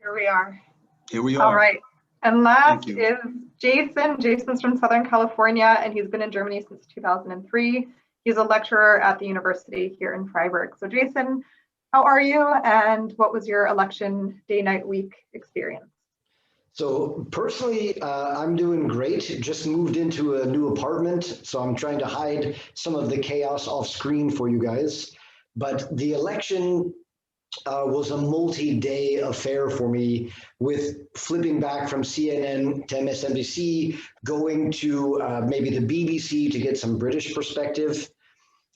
Here we are. Here we All are. right. And last Thank you. is Jason. Jason's from Southern California, and he's been in Germany since 2003. He's a lecturer at the university here in Freiburg. So Jason, how are you? And what was your election day, night, week experience? So personally, I'm doing great. Just moved into a new apartment, so I'm trying to hide some of the chaos off screen for you guys. But the election was a multi-day affair for me, with flipping back from CNN to MSNBC, going to maybe the BBC to get some British perspective.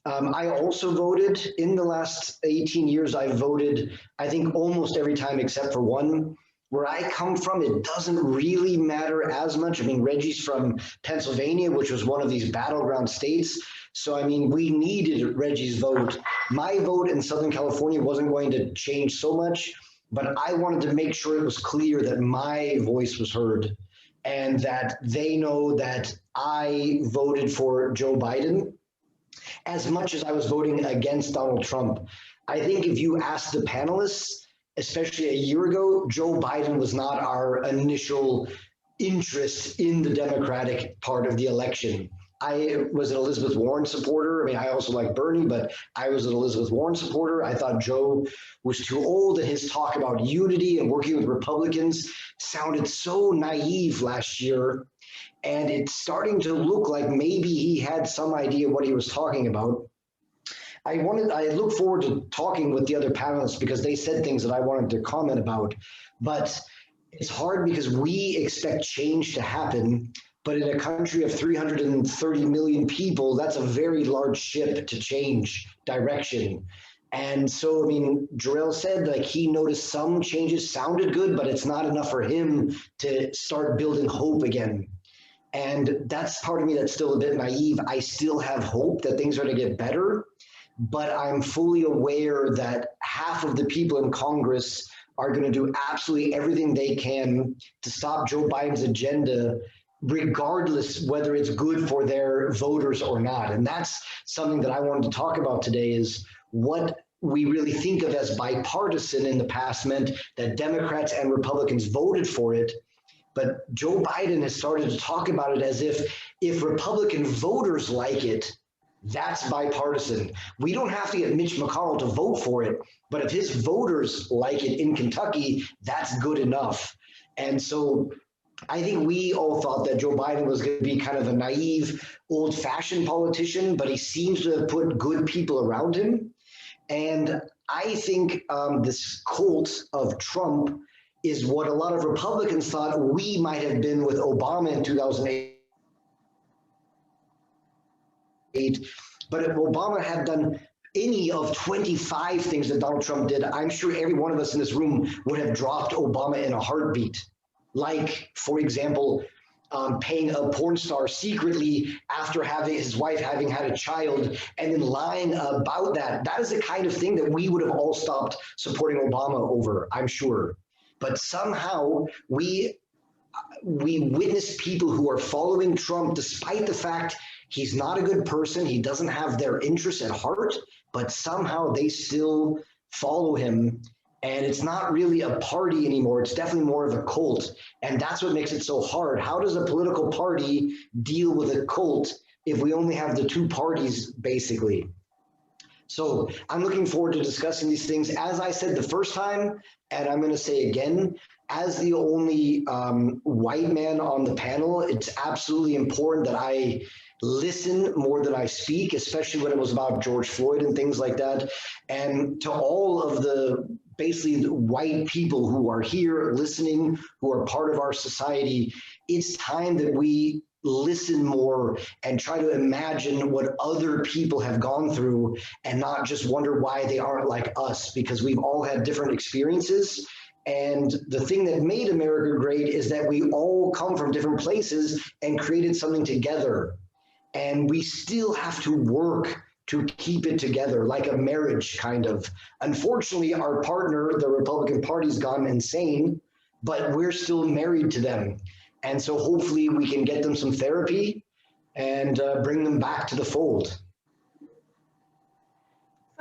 I also voted in the last 18 years. I voted, I think, almost every time except for one. Where I come from, it doesn't really matter as much. I mean, Reggie's from Pennsylvania, which was one of these battleground states. So, I mean, we needed Reggie's vote. My vote in Southern California wasn't going to change so much, but I wanted to make sure it was clear that my voice was heard and that they know that I voted for Joe Biden as much as I was voting against Donald Trump. I think if you ask the panelists, especially a year ago, Joe Biden was not our initial interest in the Democratic part of the election. I was an Elizabeth Warren supporter. I mean, I also like Bernie, but I was an Elizabeth Warren supporter. I thought Joe was too old, and his talk about unity and working with Republicans sounded so naive last year. And it's starting to look like maybe he had some idea what he was talking about. I look forward to talking with the other panelists because they said things that I wanted to comment about, but it's hard because we expect change to happen, but in a country of 330 million people, that's a very large ship to change direction. And so, I mean, Jorrell said like he noticed some changes sounded good, but it's not enough for him to start building hope again. And that's part of me that's still a bit naive. I still have hope that things are going to get better. But I'm fully aware that half of the people in Congress are going to do absolutely everything they can to stop Joe Biden's agenda, regardless whether it's good for their voters or not. And that's something that I wanted to talk about today, is what we really think of as bipartisan in the past meant that Democrats and Republicans voted for it. But Joe Biden has started to talk about it as if Republican voters like it, that's bipartisan. We don't have to get Mitch McConnell to vote for it, but if his voters like it in Kentucky, that's good enough. And so I think we all thought that Joe Biden was going to be kind of a naive, old-fashioned politician, but he seems to have put good people around him. And I think this cult of Trump is what a lot of Republicans thought we might have been with Obama in 2008. But if Obama had done any of 25 things that Donald Trump did, I'm sure every one of us in this room would have dropped Obama in a heartbeat. Like, for example, paying a porn star secretly after his wife having had a child and then lying about that. That is the kind of thing that we would have all stopped supporting Obama over, I'm sure. But somehow we witness people who are following Trump despite the fact he's not a good person. He doesn't have their interests at heart, but somehow they still follow him. And it's not really a party anymore. It's definitely more of a cult. And that's what makes it so hard. How does a political party deal with a cult if we only have the two parties, basically? So I'm looking forward to discussing these things. As I said the first time, and I'm going to say again, as the only white man on the panel, it's absolutely important that I listen more than I speak, especially when it was about George Floyd and things like that. And to all of the basically white people who are here listening, who are part of our society, it's time that we listen more and try to imagine what other people have gone through and not just wonder why they aren't like us, because we've all had different experiences. And the thing that made America great is that we all come from different places and created something together. And we still have to work to keep it together, like a marriage, kind of. Unfortunately, our partner, the Republican Party's gone insane, but we're still married to them. And so hopefully we can get them some therapy and bring them back to the fold.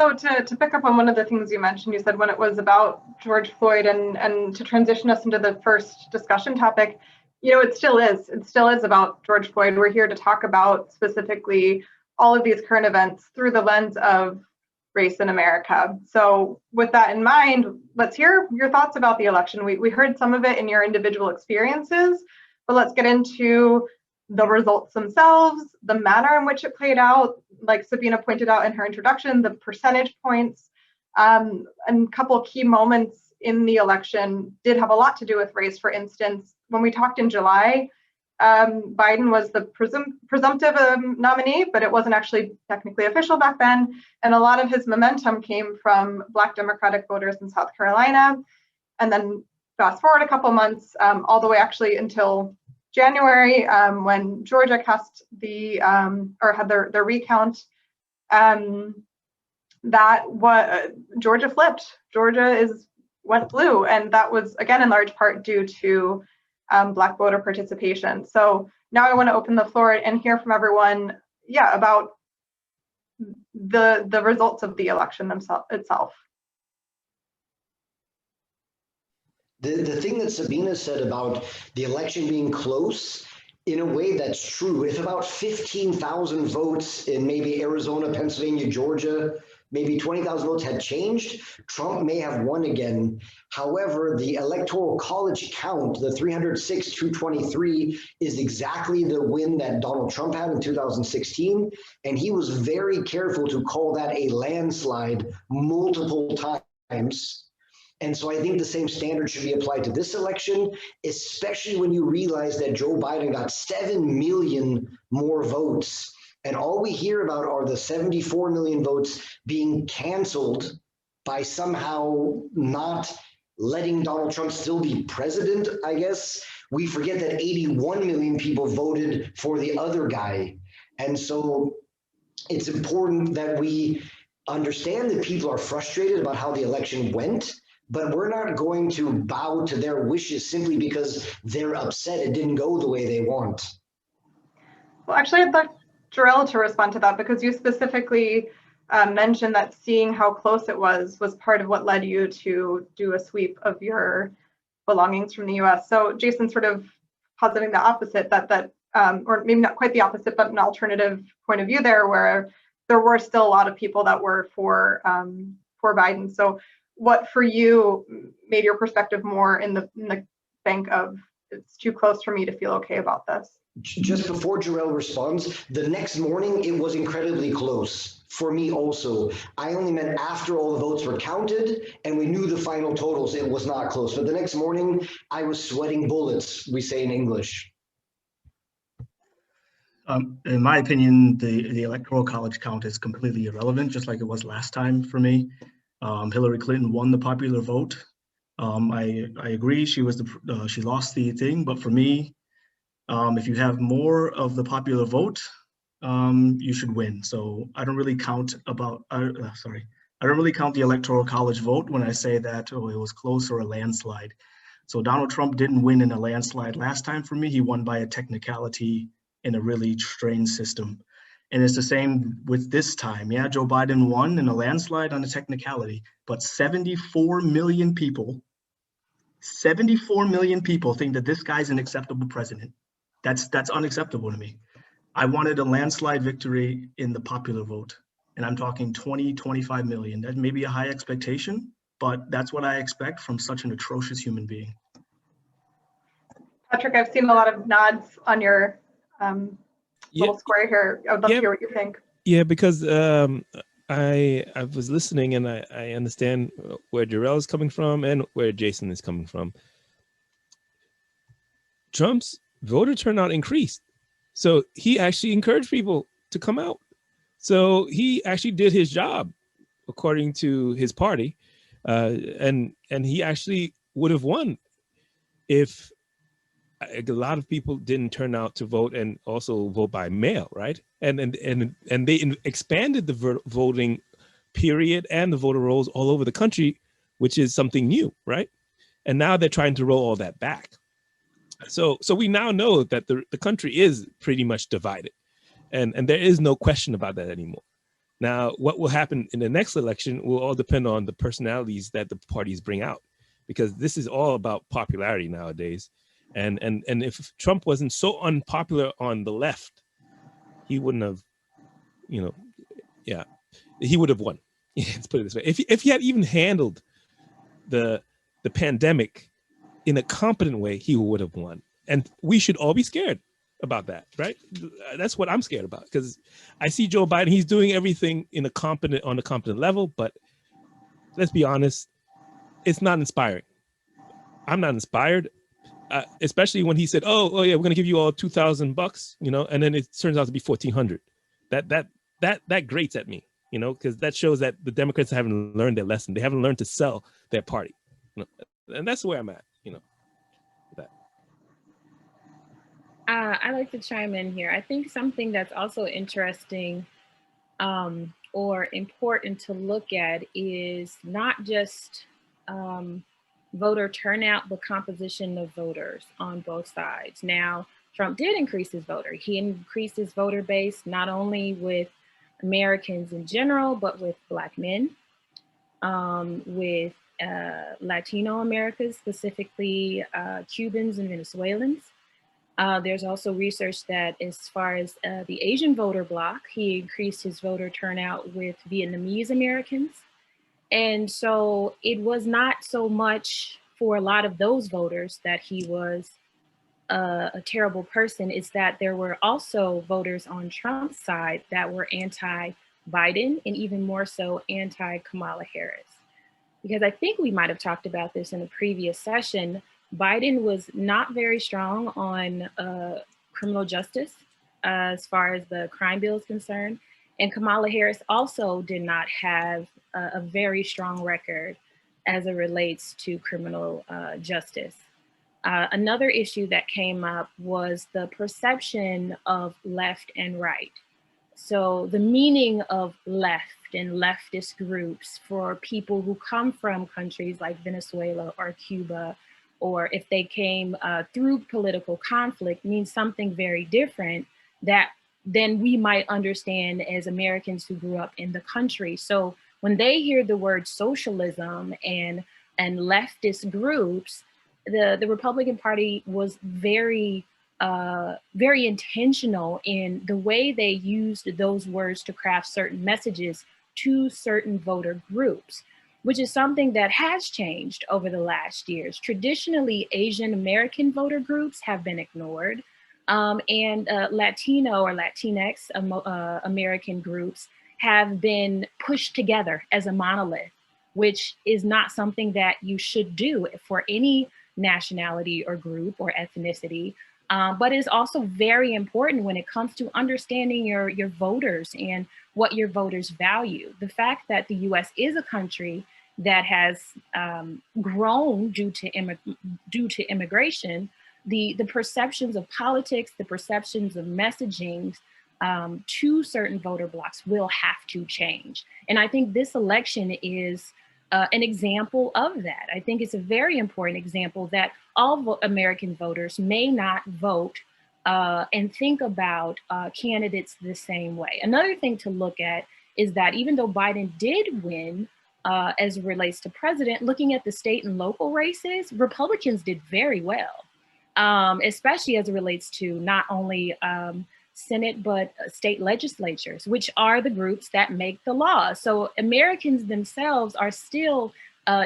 So to pick up on one of the things you mentioned, you said when it was about George Floyd and to transition us into the first discussion topic, it still is. It still is about George Floyd. We're here to talk about specifically all of these current events through the lens of race in America. So with that in mind, let's hear your thoughts about the election. We heard some of it in your individual experiences, but let's get into the results themselves, the manner in which it played out, like Sabina pointed out in her introduction, the percentage points, and a couple of key moments in the election did have a lot to do with race. For instance, when we talked in July, Biden was the presumptive nominee, but it wasn't actually technically official back then. And a lot of his momentum came from Black Democratic voters in South Carolina. And then fast forward a couple months, all the way actually until January, when Georgia cast or had their recount, Georgia flipped. Georgia went blue, and that was again in large part due to Black voter participation. So now I want to open the floor and hear from everyone, about the results of the election itself. The thing that Sabina said about the election being close, in a way that's true. If about 15,000 votes in maybe Arizona, Pennsylvania, Georgia, maybe 20,000 votes had changed, Trump may have won again. However, the Electoral College count, the 306-223, is exactly the win that Donald Trump had in 2016. And he was very careful to call that a landslide multiple times. And so I think the same standard should be applied to this election, especially when you realize that Joe Biden got 7 million more votes. And all we hear about are the 74 million votes being canceled by somehow not letting Donald Trump still be president, I guess. We forget that 81 million people voted for the other guy. And so it's important that we understand that people are frustrated about how the election went, but we're not going to bow to their wishes simply because they're upset it didn't go the way they want. Well, actually, I'd like Jorrell to respond to that, because you specifically mentioned that seeing how close it was part of what led you to do a sweep of your belongings from the US. So Jason sort of positing the opposite, that or maybe not quite the opposite, but an alternative point of view there, where there were still a lot of people that were for Biden. So what for you made your perspective more in the bank of it's too close for me to feel okay about this? Just before Jorrell responds, the next morning it was incredibly close for me also. I only meant after all the votes were counted and we knew the final totals, it was not close. But the next morning I was sweating bullets, we say in English. In my opinion, the Electoral College count is completely irrelevant, just like it was last time for me. Hillary Clinton won the popular vote. I agree she lost the thing, but for me, if you have more of the popular vote, you should win. So I don't really count I don't really count the Electoral College vote when I say that, oh, it was close or a landslide. So Donald Trump didn't win in a landslide last time for me. He won by a technicality in a really strange system. And it's the same with this time. Yeah, Joe Biden won in a landslide on a technicality, but 74 million people think that this guy's an acceptable president. That's unacceptable to me. I wanted a landslide victory in the popular vote, and I'm talking 20, 25 million. That may be a high expectation, but that's what I expect from such an atrocious human being. Patrick, I've seen a lot of nods on your little square here. I would love to hear what you think. Yeah, because I was listening and I understand where Jorrell is coming from and where Jason is coming from. Trump's voter turnout increased. So he actually encouraged people to come out. So he actually did his job according to his party. And he actually would have won if a lot of people didn't turn out to vote and also vote by mail, right? And they expanded the voting period and the voter rolls all over the country, which is something new, right? And now they're trying to roll all that back. So we now know that the country is pretty much divided, and there is no question about that anymore. Now, what will happen in the next election will all depend on the personalities that the parties bring out, because this is all about popularity nowadays. And if Trump wasn't so unpopular on the left, he wouldn't have, you know, yeah, he would have won. Let's put it this way. If he had even handled the pandemic in a competent way, he would have won. And we should all be scared about that, right? That's what I'm scared about, because I see Joe Biden, he's doing everything on a competent level, but let's be honest, it's not inspiring. I'm not inspired, especially when he said, oh yeah, we're gonna give you all $2,000, you know, and then it turns out to be $1,400. That grates at me, you know, because that shows that the Democrats haven't learned their lesson. They haven't learned to sell their party, you know? And that's where I'm at, you know. I'd like to chime in here. I think something that's also interesting or important to look at is not just voter turnout, but composition of voters on both sides. Now, Trump did increase his voter. He increased his voter base not only with Americans in general, but with Black men, with Latino Americans, specifically Cubans and Venezuelans. There's also research that as far as the Asian voter bloc, he increased his voter turnout with Vietnamese Americans. And so it was not so much for a lot of those voters that he was a terrible person. It's that there were also voters on Trump's side that were anti-Biden and even more so anti-Kamala Harris. Because I think we might have talked about this in a previous session. Biden was not very strong on criminal justice as far as the crime bill is concerned. And Kamala Harris also did not have a very strong record as it relates to criminal justice. Another issue that came up was the perception of left and right. So the meaning of left and leftist groups for people who come from countries like Venezuela or Cuba, or if they came through political conflict, means something very different than we might understand as Americans who grew up in the country. So when they hear the word socialism and leftist groups, the Republican Party was very intentional in the way they used those words to craft certain messages to certain voter groups, which is something that has changed over the last years. Traditionally, Asian American voter groups have been ignored, and Latino or Latinx American groups have been pushed together as a monolith, which is not something that you should do for any nationality or group or ethnicity, but is also very important when it comes to understanding your voters and what your voters value. The fact that the US is a country that has grown due to immigration, the perceptions of politics, the perceptions of messaging to certain voter blocs will have to change. And I think this election is an example of that. I think it's a very important example that all American voters may not vote and think about candidates the same way. Another thing to look at is that even though Biden did win as it relates to president, looking at the state and local races, Republicans did very well, especially as it relates to not only Senate, but state legislatures, which are the groups that make the law. So Americans themselves are still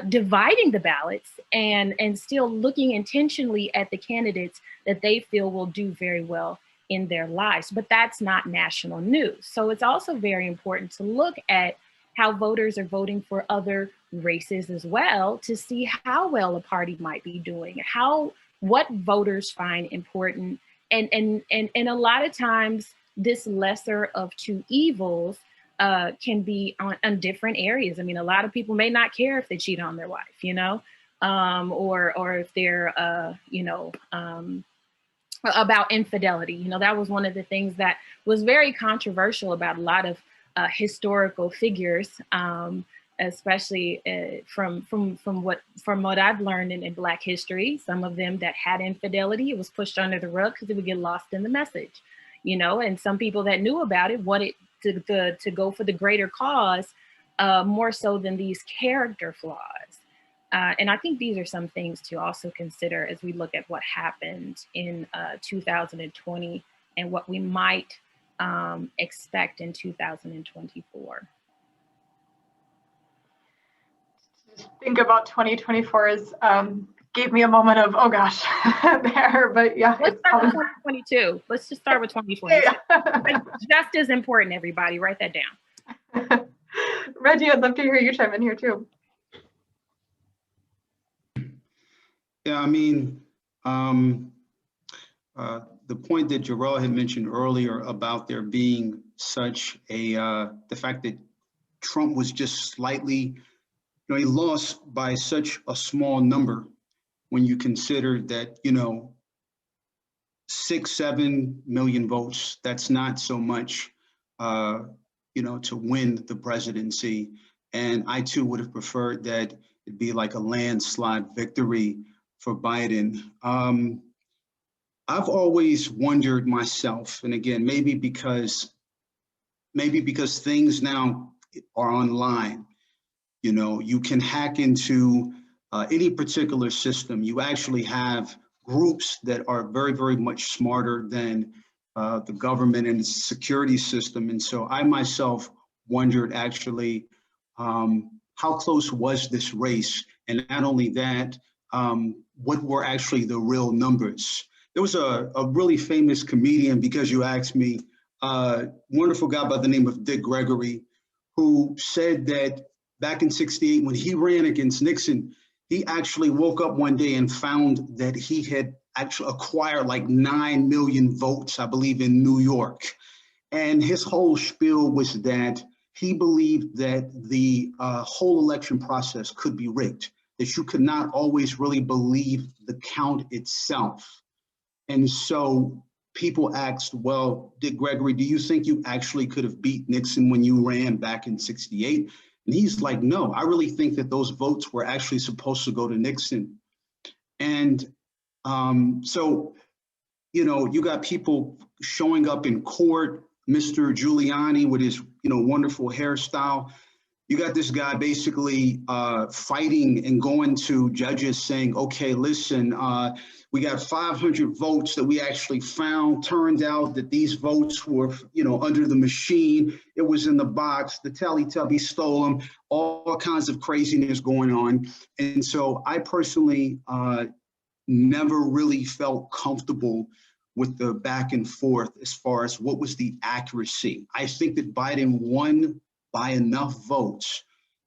dividing the ballots and still looking intentionally at the candidates that they feel will do very well in their lives. But that's not national news. So it's also very important to look at how voters are voting for other races as well to see how well a party might be doing, what voters find important. And a lot of times this lesser of two evils can be on different areas. I mean, a lot of people may not care if they cheat on their wife, you know, or if they're, about infidelity. You know, that was one of the things that was very controversial about a lot of historical figures, especially from what I've learned in Black history. Some of them that had infidelity, it was pushed under the rug because it would get lost in the message, you know, and some people that knew about it wanted to go for the greater cause, more so than these character flaws. And I think these are some things to also consider as we look at what happened in 2020 and what we might expect in 2024. Think about 2024 as gave me a moment of, oh gosh, there, but yeah. Let's start with 2022. Let's just start with 2022. Yeah. Just as important, everybody, write that down. Reggie, I'd love to hear you chime in here too. Yeah, I mean, the point that Jorrell had mentioned earlier about there being such a, the fact that Trump was just slightly, he lost by such a small number when you consider that, 6-7 million votes, that's not so much, to win the presidency. And I too would have preferred that it'd be like a landslide victory for Biden. I've always wondered myself, and again, maybe because things now are online, you can hack into any particular system. You actually have groups that are very, very much smarter than the government and its security system. And so I myself wondered actually, how close was this race? And not only that, what were actually the real numbers? There was a really famous comedian, because you asked me, wonderful guy by the name of Dick Gregory, who said that back in '68, when he ran against Nixon, he actually woke up one day and found that he had actually acquired like 9 million votes, I believe, in New York. And his whole spiel was that he believed that the whole election process could be rigged, that you could not always really believe the count itself. And so people asked, well, Dick Gregory, do you think you actually could have beat Nixon when you ran back in '68? And he's like, no, I really think that those votes were actually supposed to go to Nixon. And so, you got people showing up in court, Mr. Giuliani with his, wonderful hairstyle. You got this guy basically fighting and going to judges saying, okay, listen, we got 500 votes that we actually found. Turned out that these votes were, under the machine. It was in the box. The Teletubby stole them. All kinds of craziness going on. And so I personally never really felt comfortable with the back and forth as far as what was the accuracy. I think that Biden won by enough votes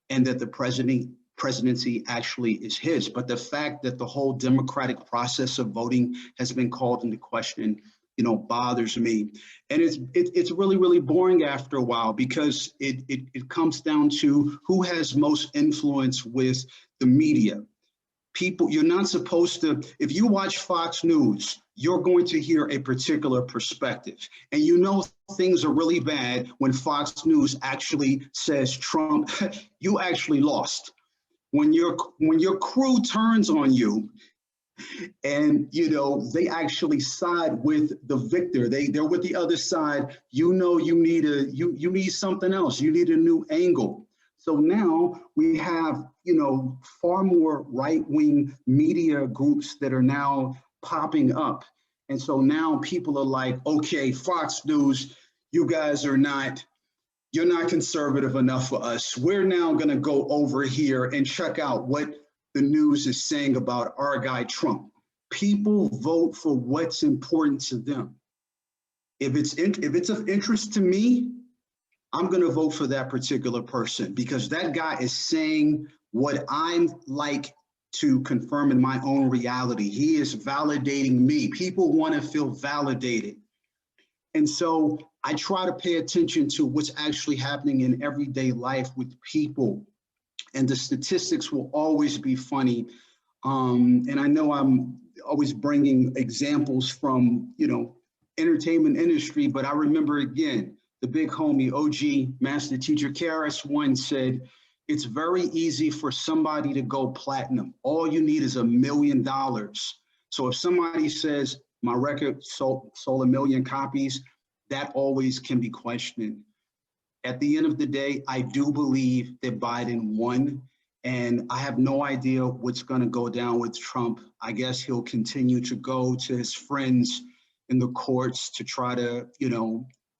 and that the presidency actually is his. But the fact that the whole democratic process of voting has been called into question, bothers me. And it's really, really boring after a while, because it comes down to who has most influence with the media. People, you're not supposed to, if you watch Fox News, you're going to hear a particular perspective. And things are really bad when Fox News actually says, Trump, you actually lost. When your crew turns on you and, they actually side with the victor, they're with the other side, you need something else. You need a new angle. So now we have, far more right-wing media groups that are now popping up. And so now people are like, okay, Fox News, you guys you're not conservative enough for us. We're now going to go over here and check out what the news is saying about our guy Trump. People vote for what's important to them. If it's of interest to me, I'm going to vote for that particular person, because that guy is saying what I'm like to confirm in my own reality. He is validating me. People want to feel validated. And so I try to pay attention to what's actually happening in everyday life with people. And the statistics will always be funny. And I know I'm always bringing examples from, entertainment industry, but I remember again, the big homie, OG Master Teacher Karras once said, it's very easy for somebody to go platinum. All you need is $1 million. So if somebody says my record sold 1 million copies, that always can be questioned. At the end of the day, I do believe that Biden won, and I have no idea what's going to go down with Trump. I guess he'll continue to go to his friends in the courts to try to,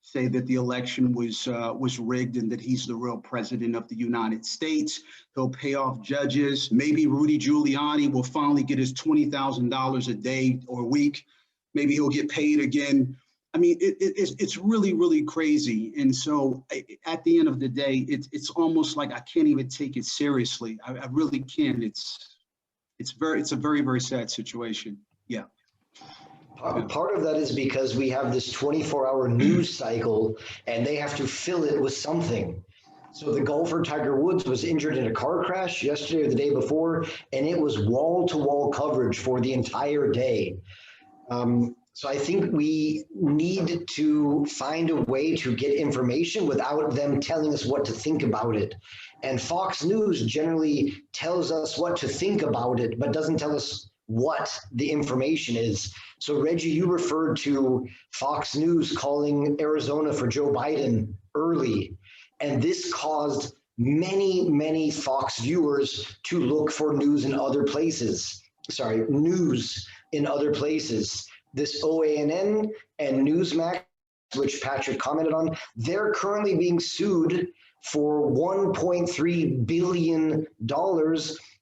say that the election was rigged and that he's the real president of the United States. He'll pay off judges. Maybe Rudy Giuliani will finally get his $20,000 a day or a week. Maybe he'll get paid again. I mean, it's really, really crazy. And so at the end of the day, it's almost like I can't even take it seriously. I really can't. It's a very, very sad situation. Yeah. Part of that is because we have this 24-hour news cycle and they have to fill it with something. So the golfer Tiger Woods was injured in a car crash yesterday or the day before, and it was wall-to-wall coverage for the entire day. So I think we need to find a way to get information without them telling us what to think about it. And Fox News generally tells us what to think about it, but doesn't tell us what the information is. So Reggie, you referred to Fox News calling Arizona for Joe Biden early, and this caused many, many Fox viewers to look for news in other places. News in other places. This OANN and Newsmax, which Patrick commented on, they're currently being sued for $1.3 billion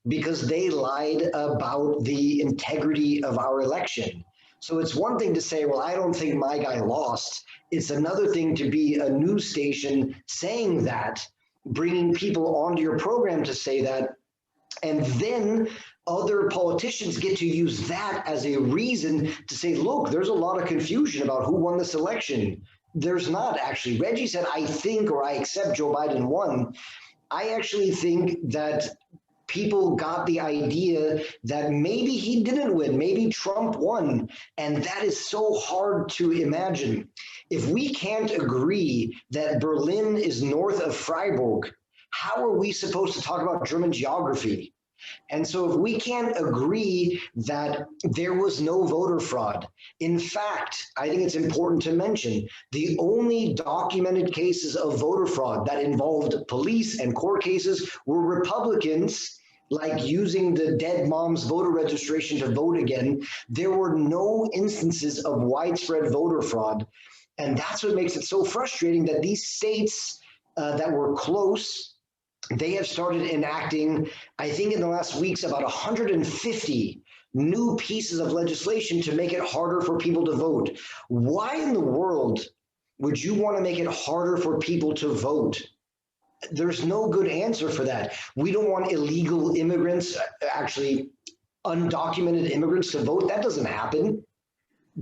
because they lied about the integrity of our election. So it's one thing to say, well, I don't think my guy lost. It's another thing to be a news station saying that, bringing people onto your program to say that, and then other politicians get to use that as a reason to say, look, there's a lot of confusion about who won this election. There's not actually. Reggie said, I think, or I accept Joe Biden won. I actually think that people got the idea that maybe he didn't win, maybe Trump won, and that is so hard to imagine. If we can't agree that Berlin is north of Freiburg, how are we supposed to talk about German geography? And so if we can't agree that there was no voter fraud, in fact, I think it's important to mention the only documented cases of voter fraud that involved police and court cases were Republicans, like using the dead mom's voter registration to vote again. There were no instances of widespread voter fraud. And that's what makes it so frustrating that these states that were close, they have started enacting, I think in the last weeks, about 150 new pieces of legislation to make it harder for people to vote. Why in the world would you want to make it harder for people to vote? There's no good answer for that. We don't want illegal immigrants, actually undocumented immigrants, to vote. That doesn't happen.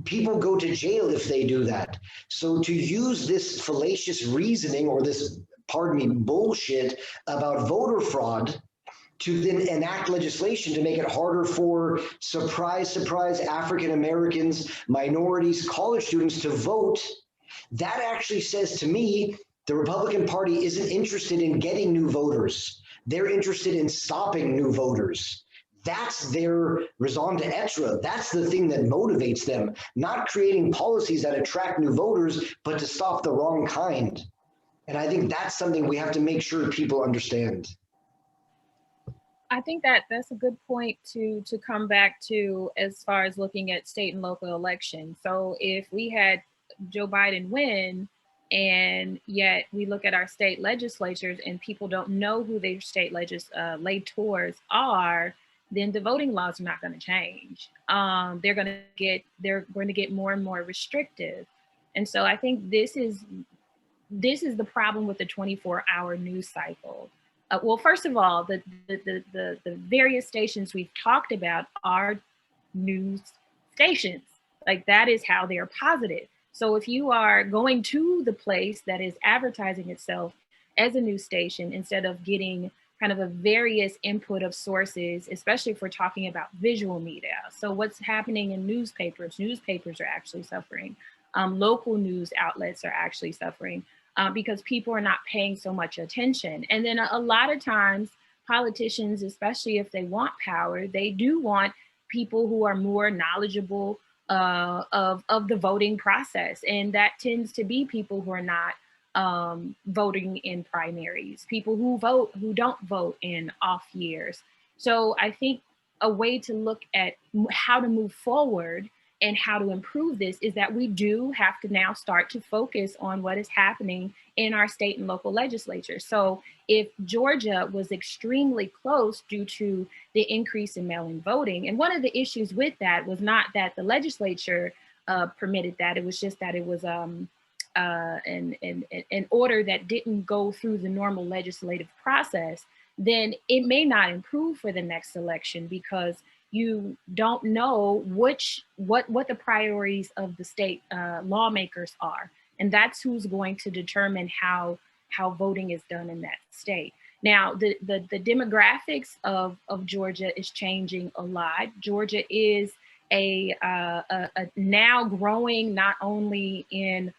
People go to jail if they do that. So to use this fallacious reasoning or this, pardon me, bullshit about voter fraud to then enact legislation to make it harder for, surprise, surprise, African Americans, minorities, college students to vote, that actually says to me, the Republican Party isn't interested in getting new voters. They're interested in stopping new voters. That's their raison d'etre. That's the thing that motivates them, not creating policies that attract new voters, but to stop the wrong kind. And I think that's something we have to make sure people understand. I think that's a good point to come back to as far as looking at state and local elections. So if we had Joe Biden win, and yet we look at our state legislatures and people don't know who their state legislators are, then the voting laws are not going to change. They're going to get more and more restrictive. And so I think this is the problem with the 24-hour news cycle. Well, first of all, the various stations we've talked about are news stations. Like, that is how they're positive. So if you are going to the place that is advertising itself as a news station, instead of getting kind of a various input of sources, especially if we're talking about visual media. So what's happening in newspapers are actually suffering. Local news outlets are actually suffering because people are not paying so much attention. And then a lot of times politicians, especially if they want power, they do want people who are more knowledgeable of the voting process. And that tends to be people who are not voting in primaries, people who vote, who don't vote in off years. So I think a way to look at how to move forward and how to improve this is that we do have to now start to focus on what is happening in our state and local legislature. So if Georgia was extremely close due to the increase in mail-in voting, and one of the issues with that was not that the legislature permitted that, it was just that it was an order that didn't go through the normal legislative process, then it may not improve for the next election because you don't know what the priorities of the state lawmakers are. And that's who's going to determine how voting is done in that state. Now, the demographics of Georgia is changing a lot. Georgia is a now growing not only in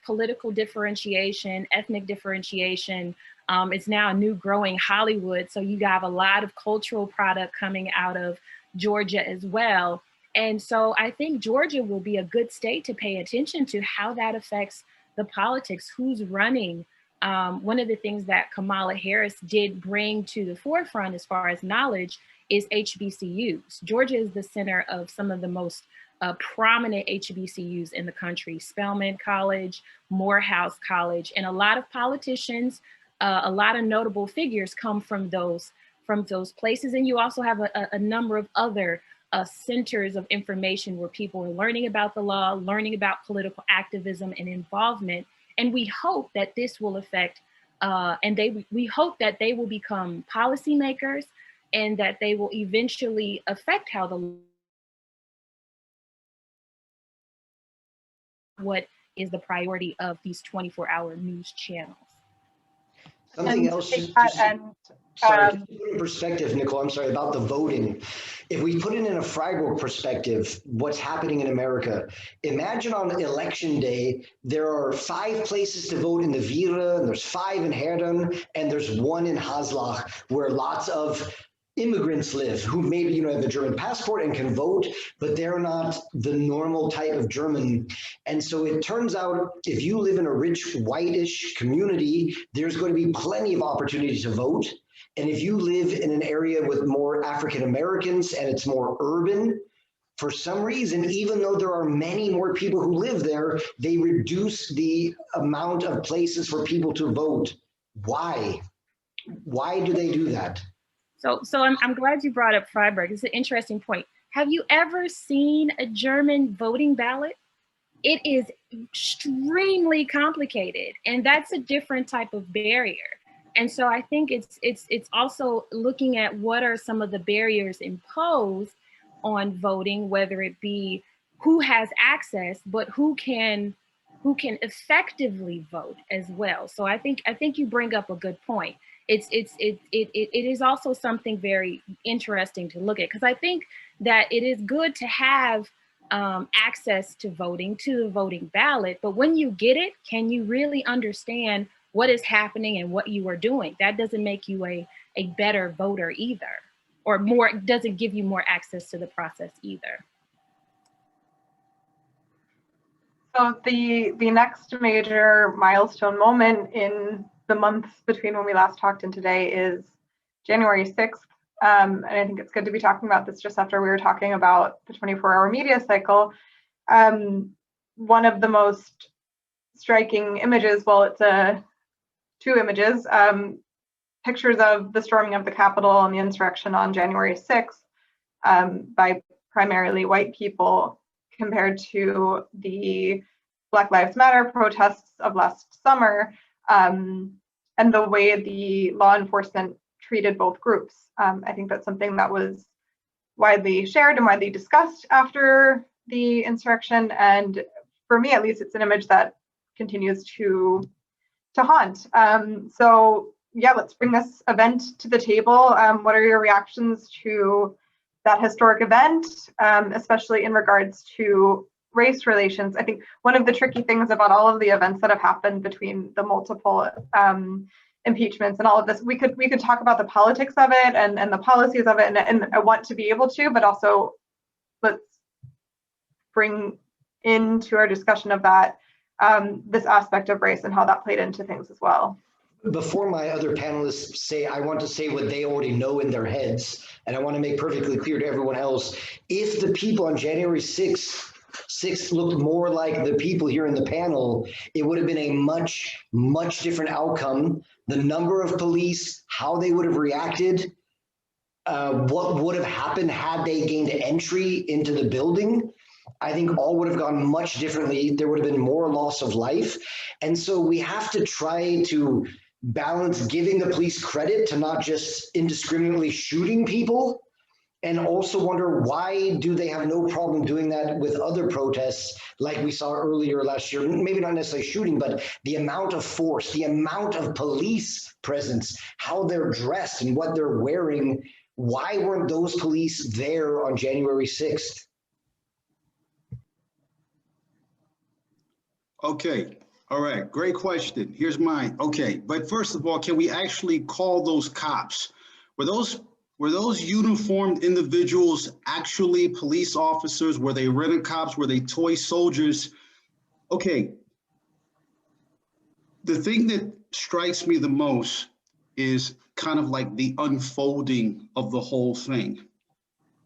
political differentiation, ethnic differentiation. It's now a new growing Hollywood. So you have a lot of cultural product coming out of Georgia as well. And so I think Georgia will be a good state to pay attention to how that affects the politics, who's running. One of the things that Kamala Harris did bring to the forefront as far as knowledge is HBCUs. Georgia is the center of some of the most prominent HBCUs in the country: Spelman College, Morehouse College, and a lot of politicians, a lot of notable figures come from those places. And you also have a number of other centers of information where people are learning about the law, learning about political activism and involvement. And we hope that this will affect, we hope that they will become policymakers and that they will eventually affect how what is the priority of these 24-hour news channels. Something else, sorry, to put in perspective, Nicole, I'm sorry, about the voting. If we put it in a Freiburg perspective, what's happening in America, imagine on election day, there are 5 places to vote in the Viera, and there's 5 in Herden, and there's 1 in Haslach, where lots of immigrants live who maybe have a German passport and can vote, but they're not the normal type of German. And so it turns out if you live in a rich whitish community, there's going to be plenty of opportunity to vote. And if you live in an area with more African Americans and it's more urban, for some reason, even though there are many more people who live there, they reduce the amount of places for people to vote. Why? Why do they do that? So I'm glad you brought up Freiburg. It's an interesting point. Have you ever seen a German voting ballot? It is extremely complicated, and that's a different type of barrier. And so I think it's also looking at what are some of the barriers imposed on voting, whether it be who has access, but who can effectively vote as well. So I think you bring up a good point. It is also something very interesting to look at, because I think that it is good to have access to voting, to the voting ballot, but when you get it, can you really understand what is happening and what you are doing? That doesn't make you a better voter either, or doesn't give you more access to the process either. So the next major milestone moment in the months between when we last talked and today is January 6th. And I think it's good to be talking about this just after we were talking about the 24-hour media cycle. One of the most striking images, well, it's 2 images, pictures of the storming of the Capitol and the insurrection on January 6th by primarily white people, compared to the Black Lives Matter protests of last summer, and the way the law enforcement treated both groups. I think that's something that was widely shared and widely discussed after the insurrection. And for me, at least, it's an image that continues to haunt. So yeah, let's bring this event to the table. What are your reactions to that historic event, especially in regards to race relations? I think one of the tricky things about all of the events that have happened between the multiple impeachments and all of this, we could talk about the politics of it and the policies of it, and I want to be able to, but also let's bring into our discussion of that this aspect of race and how that played into things as well. Before my other panelists say, I want to say what they already know in their heads, and I want to make perfectly clear to everyone else, if the people on January 6th looked more like the people here in the panel, it would have been a much, much different outcome. The number of police, how they would have reacted, what would have happened had they gained entry into the building, I think all would have gone much differently. There would have been more loss of life. And so we have to try to balance giving the police credit to not just indiscriminately shooting people, and also wonder why do they have no problem doing that with other protests like we saw earlier last year, maybe not necessarily shooting, but the amount of force, the amount of police presence, how they're dressed and what they're wearing. Why weren't those police there on January 6th? Okay. All right. Great question. Here's mine. Okay. But first of all, can we actually call those cops? Were those uniformed individuals actually police officers? Were they rented cops? Were they toy soldiers? Okay. The thing that strikes me the most is kind of like the unfolding of the whole thing.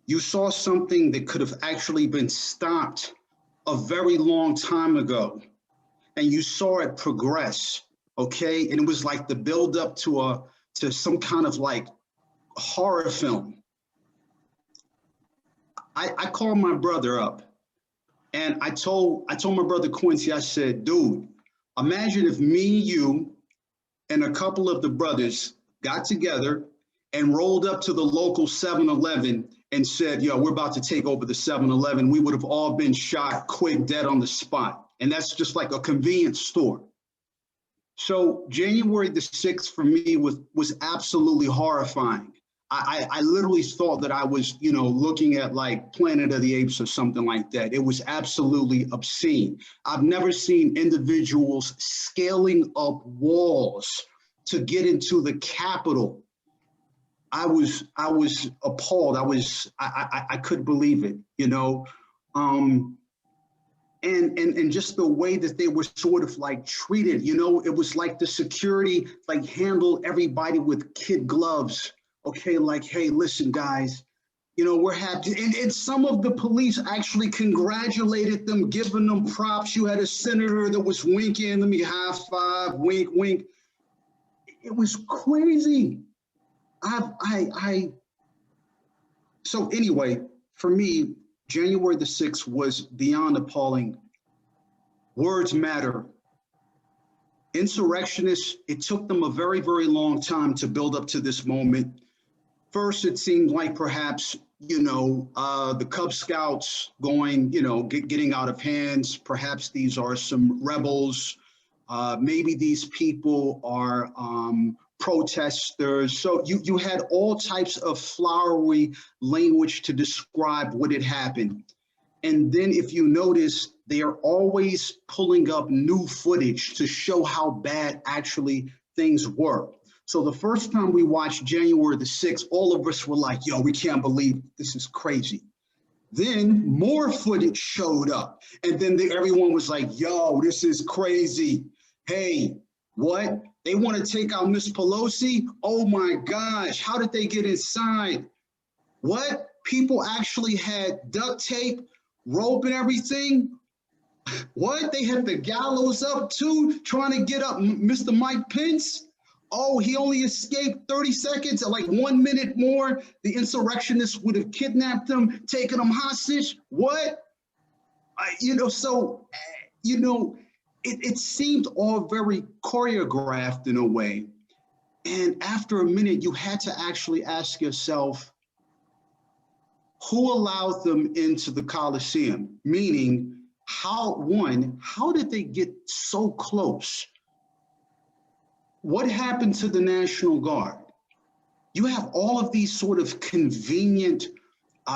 You saw something that could have actually been stopped a very long time ago, and you saw it progress, okay? And it was like the buildup to some kind of like horror film. I called my brother up, and I told my brother Quincy, I said, dude, imagine if me, you, and a couple of the brothers got together and rolled up to the local 7-Eleven and said, yo, we're about to take over the 7-Eleven. We would have all been shot quick, dead on the spot. And that's just like a convenience store. So January the 6th for me was absolutely horrifying. I literally thought that I was, looking at like Planet of the Apes or something like that. It was absolutely obscene. I've never seen individuals scaling up walls to get into the Capitol. I was appalled. I couldn't believe it, and just the way that they were sort of like treated, it was like the security like handled everybody with kid gloves. Okay, like, hey, listen, guys, we're happy. And some of the police actually congratulated them, giving them props. You had a senator that was winking, let me high five, wink, wink. It was crazy. So anyway, for me, January the 6th was beyond appalling. Words matter. Insurrectionists, it took them a very, very long time to build up to this moment. First, it seemed like perhaps, the Cub Scouts going, getting out of hands. Perhaps these are some rebels. Maybe these people are protesters. So you had all types of flowery language to describe what had happened. And then if you notice, they are always pulling up new footage to show how bad actually things were. So the first time we watched January the 6th, all of us were like, yo, we can't believe this is crazy. Then more footage showed up. And then everyone was like, yo, this is crazy. Hey, what? They want to take out Miss Pelosi? Oh my gosh, how did they get inside? What? People actually had duct tape, rope and everything? What? They had the gallows up too, trying to get up Mr. Mike Pence? Oh, he only escaped 30 seconds, like 1 minute more. The insurrectionists would have kidnapped him, taken him hostage. What? It seemed all very choreographed in a way. And after a minute, you had to actually ask yourself, who allowed them into the Coliseum? Meaning, how did they get so close? What happened to the National Guard? You have all of these sort of convenient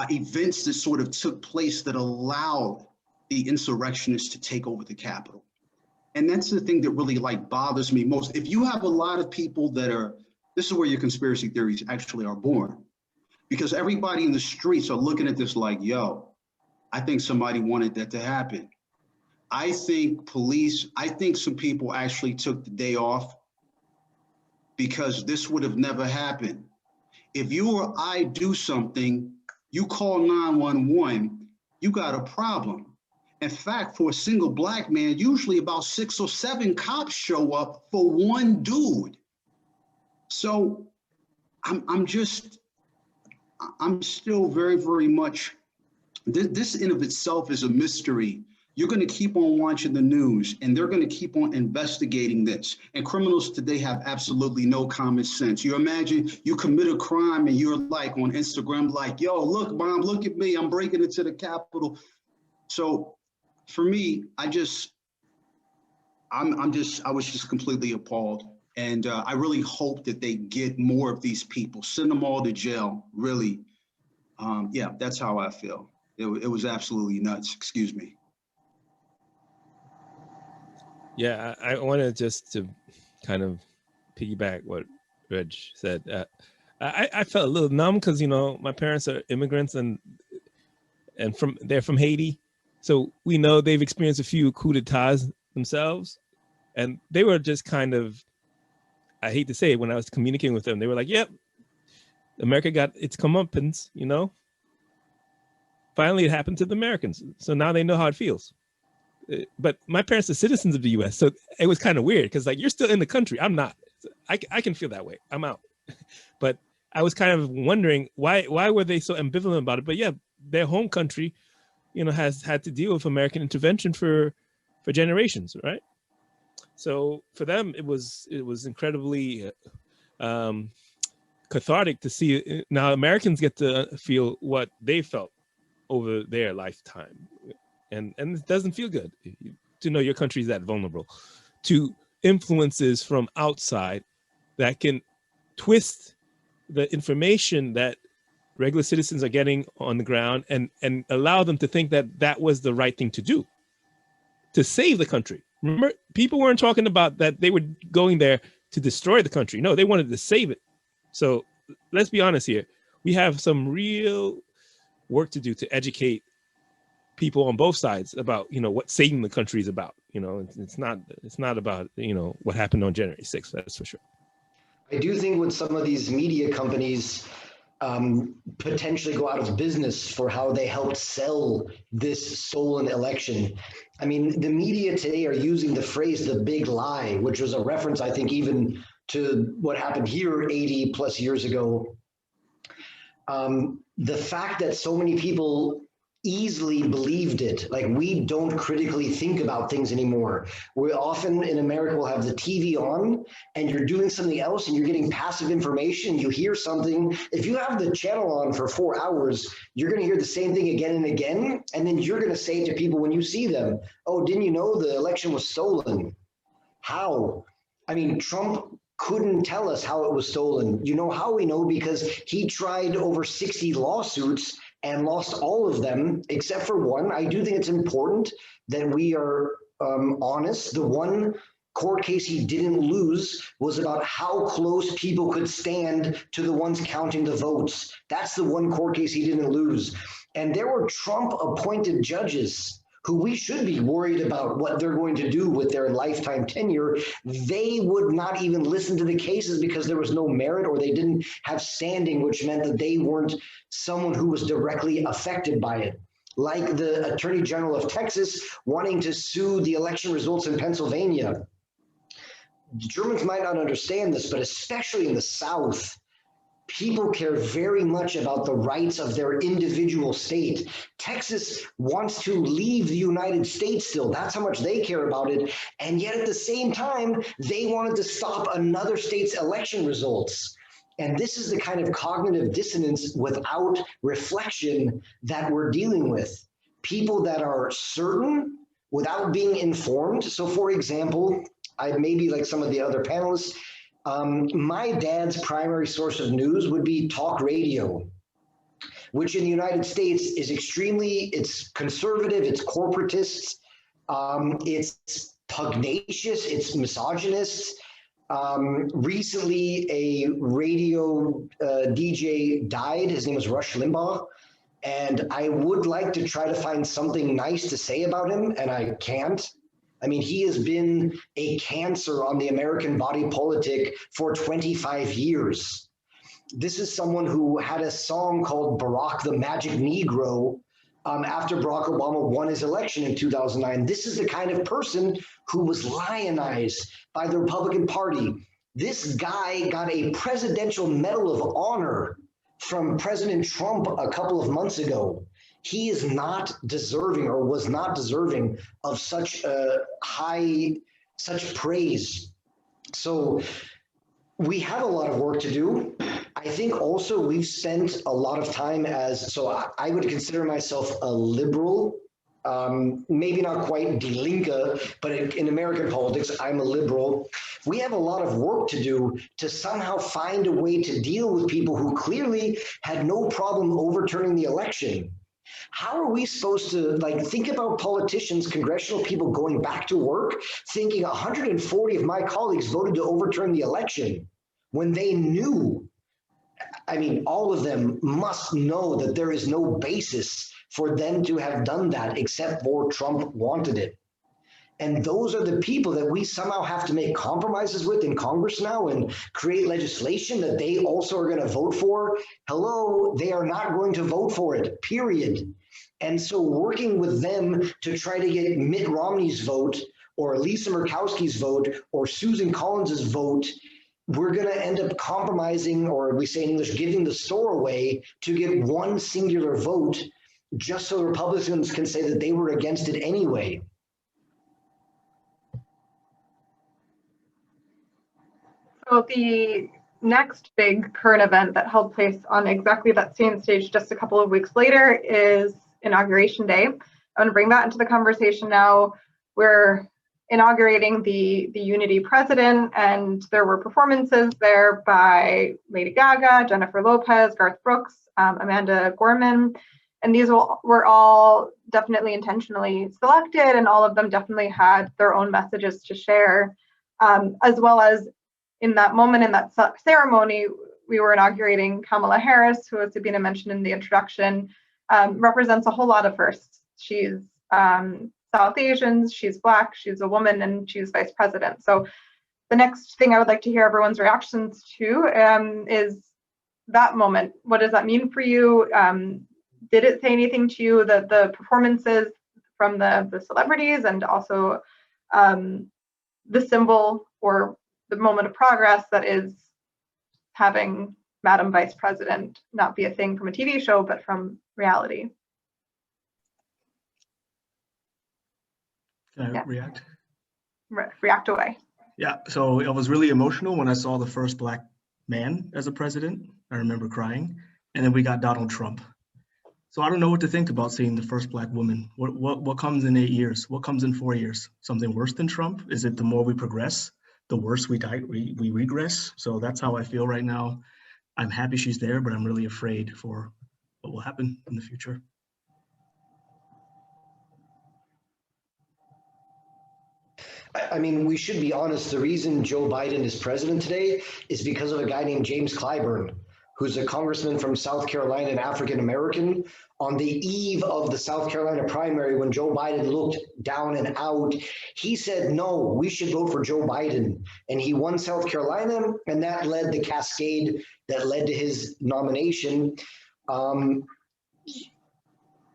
events that sort of took place that allowed the insurrectionists to take over the Capitol. And that's the thing that really like bothers me most. If you have a lot of people that this is where your conspiracy theories actually are born. Because everybody in the streets are looking at this like, yo, I think somebody wanted that to happen. I think some people actually took the day off because this would have never happened. If you or I do something, you call 911, you got a problem. In fact, for a single Black man, usually about 6 or 7 cops show up for one dude. So I'm still very, very much, this in of itself is a mystery. You're going to keep on watching the news and they're going to keep on investigating this. And criminals today have absolutely no common sense. You imagine you commit a crime and you're like on Instagram, like, yo, look, Mom, look at me. I'm breaking into the Capitol. So for me, I was just completely appalled. And I really hope that they get more of these people, send them all to jail, really. Yeah, that's how I feel. It was absolutely nuts, excuse me. Yeah, I wanted just to kind of piggyback what Reg said. I felt a little numb because, you know, my parents are immigrants and they're from Haiti. So we know they've experienced a few coups d'etats themselves. And they were just kind of, I hate to say it, when I was communicating with them, they were like, yep, America got its comeuppance, you know? Finally, it happened to the Americans. So now they know how it feels. But my parents are citizens of the US. So it was kind of weird because, like, you're still in the country. I'm not. I can feel that way. I'm out. But I was kind of wondering why were they so ambivalent about it? But yeah, their home country, you know, has had to deal with American intervention for generations, right? So for them, it was incredibly cathartic to see now Americans get to feel what they felt over their lifetime. And it doesn't feel good to know your country is that vulnerable to influences from outside that can twist the information that regular citizens are getting on the ground and allow them to think that that was the right thing to do to save the country. Remember, people weren't talking about that they were going there to destroy the country. No, they wanted to save it. So let's be honest here. We have some real work to do to educate people on both sides about, you know, what saving the country is about. You know, it's not about, you know, what happened on January 6th, that's for sure. I do think with some of these media companies potentially go out of business for how they helped sell this stolen election. I mean, the media today are using the phrase "the big lie," which was a reference, I think, even to what happened here 80 plus years ago. The fact that so many people easily believed it, like, we don't critically think about things anymore. We often in America will have the TV on and you're doing something else and you're getting passive information. You hear something. If you have the channel on for 4 hours, you're going to hear the same thing again and again. And then you're going to say to people when you see them, oh, didn't you know the election was stolen? How? I mean, Trump couldn't tell us how it was stolen. You know how we know? Because he tried over 60 lawsuits and lost all of them except for one. I do think it's important that we are honest. The one court case he didn't lose was about how close people could stand to the ones counting the votes. That's the one court case he didn't lose. And there were Trump-appointed judges who we should be worried about what they're going to do with their lifetime tenure. They would not even listen to the cases because there was no merit or they didn't have standing, which meant that they weren't someone who was directly affected by it. Like the Attorney General of Texas wanting to sue the election results in Pennsylvania. Germans might not understand this, but especially in the South, people care very much about the rights of their individual state. Texas wants to leave the United States still. That's how much they care about it. And yet at the same time, they wanted to stop another state's election results. And this is the kind of cognitive dissonance without reflection that we're dealing with. People that are certain without being informed. So for example, I maybe like some of the other panelists, my dad's primary source of news would be talk radio, which in the United States is it's conservative, it's corporatist, it's pugnacious, it's misogynist. Recently, a radio DJ died. His name was Rush Limbaugh. And I would like to try to find something nice to say about him, and I can't. I mean, he has been a cancer on the American body politic for 25 years. This is someone who had a song called Barack the Magic Negro after Barack Obama won his election in 2009. This is the kind of person who was lionized by the Republican Party. This guy got a Presidential Medal of Honor from President Trump a couple of months ago. He is not deserving, or was not deserving, of such such praise. So we have a lot of work to do. I think also we've spent a lot of time I would consider myself a liberal, maybe not quite Die Linke, but in American politics, I'm a liberal. We have a lot of work to do to somehow find a way to deal with people who clearly had no problem overturning the election. How are we supposed to, think about politicians, congressional people going back to work, thinking 140 of my colleagues voted to overturn the election when they knew, I mean, all of them must know that there is no basis for them to have done that except for Trump wanted it. And those are the people that we somehow have to make compromises with in Congress now and create legislation that they also are going to vote for. Hello, they are not going to vote for it, period. And so working with them to try to get Mitt Romney's vote or Lisa Murkowski's vote or Susan Collins's vote, we're going to end up compromising, or we say in English, giving the store away to get one singular vote just so Republicans can say that they were against it anyway. So the next big current event that held place on exactly that same stage just a couple of weeks later is Inauguration Day. I'm going to bring that into the conversation now. We're inaugurating the Unity president, and there were performances there by Lady Gaga, Jennifer Lopez, Garth Brooks, Amanda Gorman, and these were all definitely intentionally selected, and all of them definitely had their own messages to share, as well as in that moment, in that ceremony, we were inaugurating Kamala Harris, who, as Sabina mentioned in the introduction, represents a whole lot of firsts. She's South Asian, she's Black, she's a woman, and she's vice president. So the next thing I would like to hear everyone's reactions to is that moment. What does that mean for you? Did it say anything to you, the performances from the celebrities, and also the symbol or the moment of progress that is having Madam Vice President not be a thing from a TV show, but from reality? Can I react? React away. Yeah, so it was really emotional when I saw the first Black man as a president. I remember crying. And then we got Donald Trump. So I don't know what to think about seeing the first Black woman. What comes in 8 years? What comes in 4 years? Something worse than Trump? Is it the more we progress, the worse we regress? So that's how I feel right now. I'm happy she's there, but I'm really afraid for what will happen in the future. I mean, we should be honest. The reason Joe Biden is president today is because of a guy named James Clyburn, who's a congressman from South Carolina and African-American. On the eve of the South Carolina primary, when Joe Biden looked down and out, he said, no, we should vote for Joe Biden. And he won South Carolina, and that led the cascade that led to his nomination.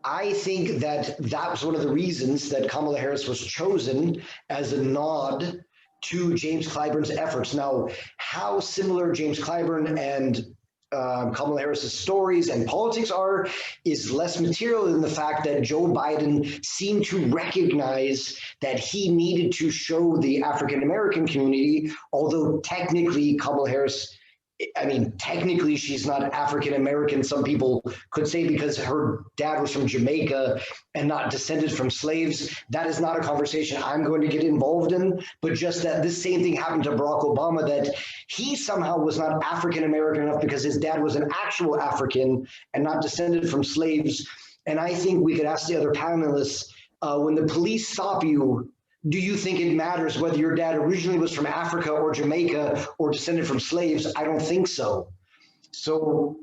I think that was one of the reasons that Kamala Harris was chosen as a nod to James Clyburn's efforts. Now, how similar James Clyburn and Kamala Harris's stories and politics are is less material than the fact that Joe Biden seemed to recognize that he needed to show the African-American community, although technically Kamala Harris, I mean, technically she's not African-American, some people could say, because her dad was from Jamaica and not descended from slaves. That is not a conversation I'm going to get involved in, but just that this same thing happened to Barack Obama, that he somehow was not African-American enough because his dad was an actual African and not descended from slaves. And I think we could ask the other panelists, when the police stop you, do you think it matters whether your dad originally was from Africa or Jamaica or descended from slaves? I don't think so. So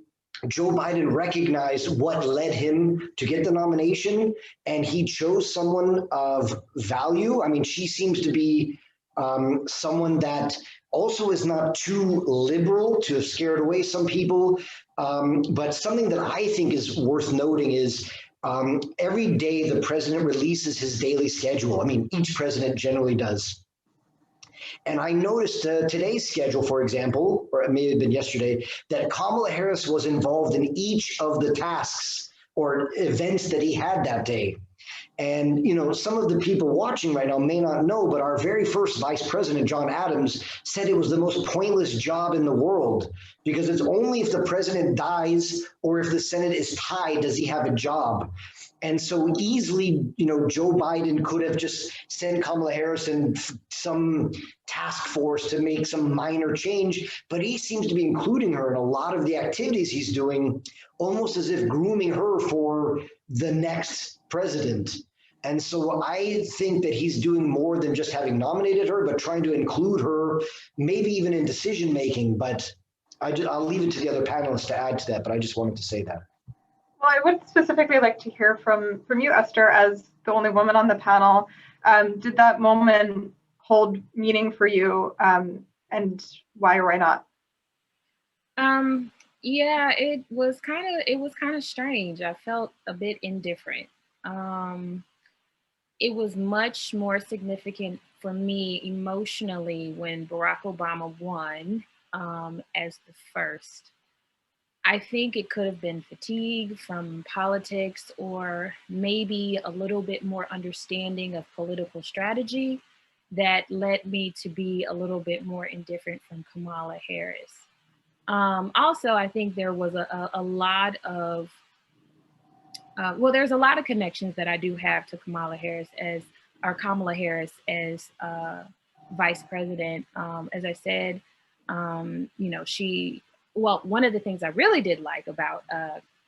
Joe Biden recognized what led him to get the nomination, and he chose someone of value. I mean, she seems to be someone that also is not too liberal to have scared away some people. But something that I think is worth noting is every day the president releases his daily schedule. I mean, each president generally does. And I noticed today's schedule, for example, or it may have been yesterday, that Kamala Harris was involved in each of the tasks or events that he had that day. And, you know, some of the people watching right now may not know, but our very first vice president, John Adams, said it was the most pointless job in the world because it's only if the president dies or if the Senate is tied does he have a job. And so easily, you know, Joe Biden could have just sent Kamala Harris and some task force to make some minor change, but he seems to be including her in a lot of the activities he's doing, almost as if grooming her for the next president. And so I think that he's doing more than just having nominated her, but trying to include her, maybe even in decision making. But I'll leave it to the other panelists to add to that, but I just wanted to say that. Well, I would specifically like to hear from you, Esther, as the only woman on the panel. Did that moment hold meaning for you, and why or why not? Yeah, it was kind of strange. I felt a bit indifferent. It was much more significant for me emotionally when Barack Obama won as the first. I think it could have been fatigue from politics or maybe a little bit more understanding of political strategy that led me to be a little bit more indifferent from Kamala Harris. Also, I think there was a lot of, there's a lot of connections that I do have to Kamala Harris as vice president. As I said, you know, one of the things I really did like about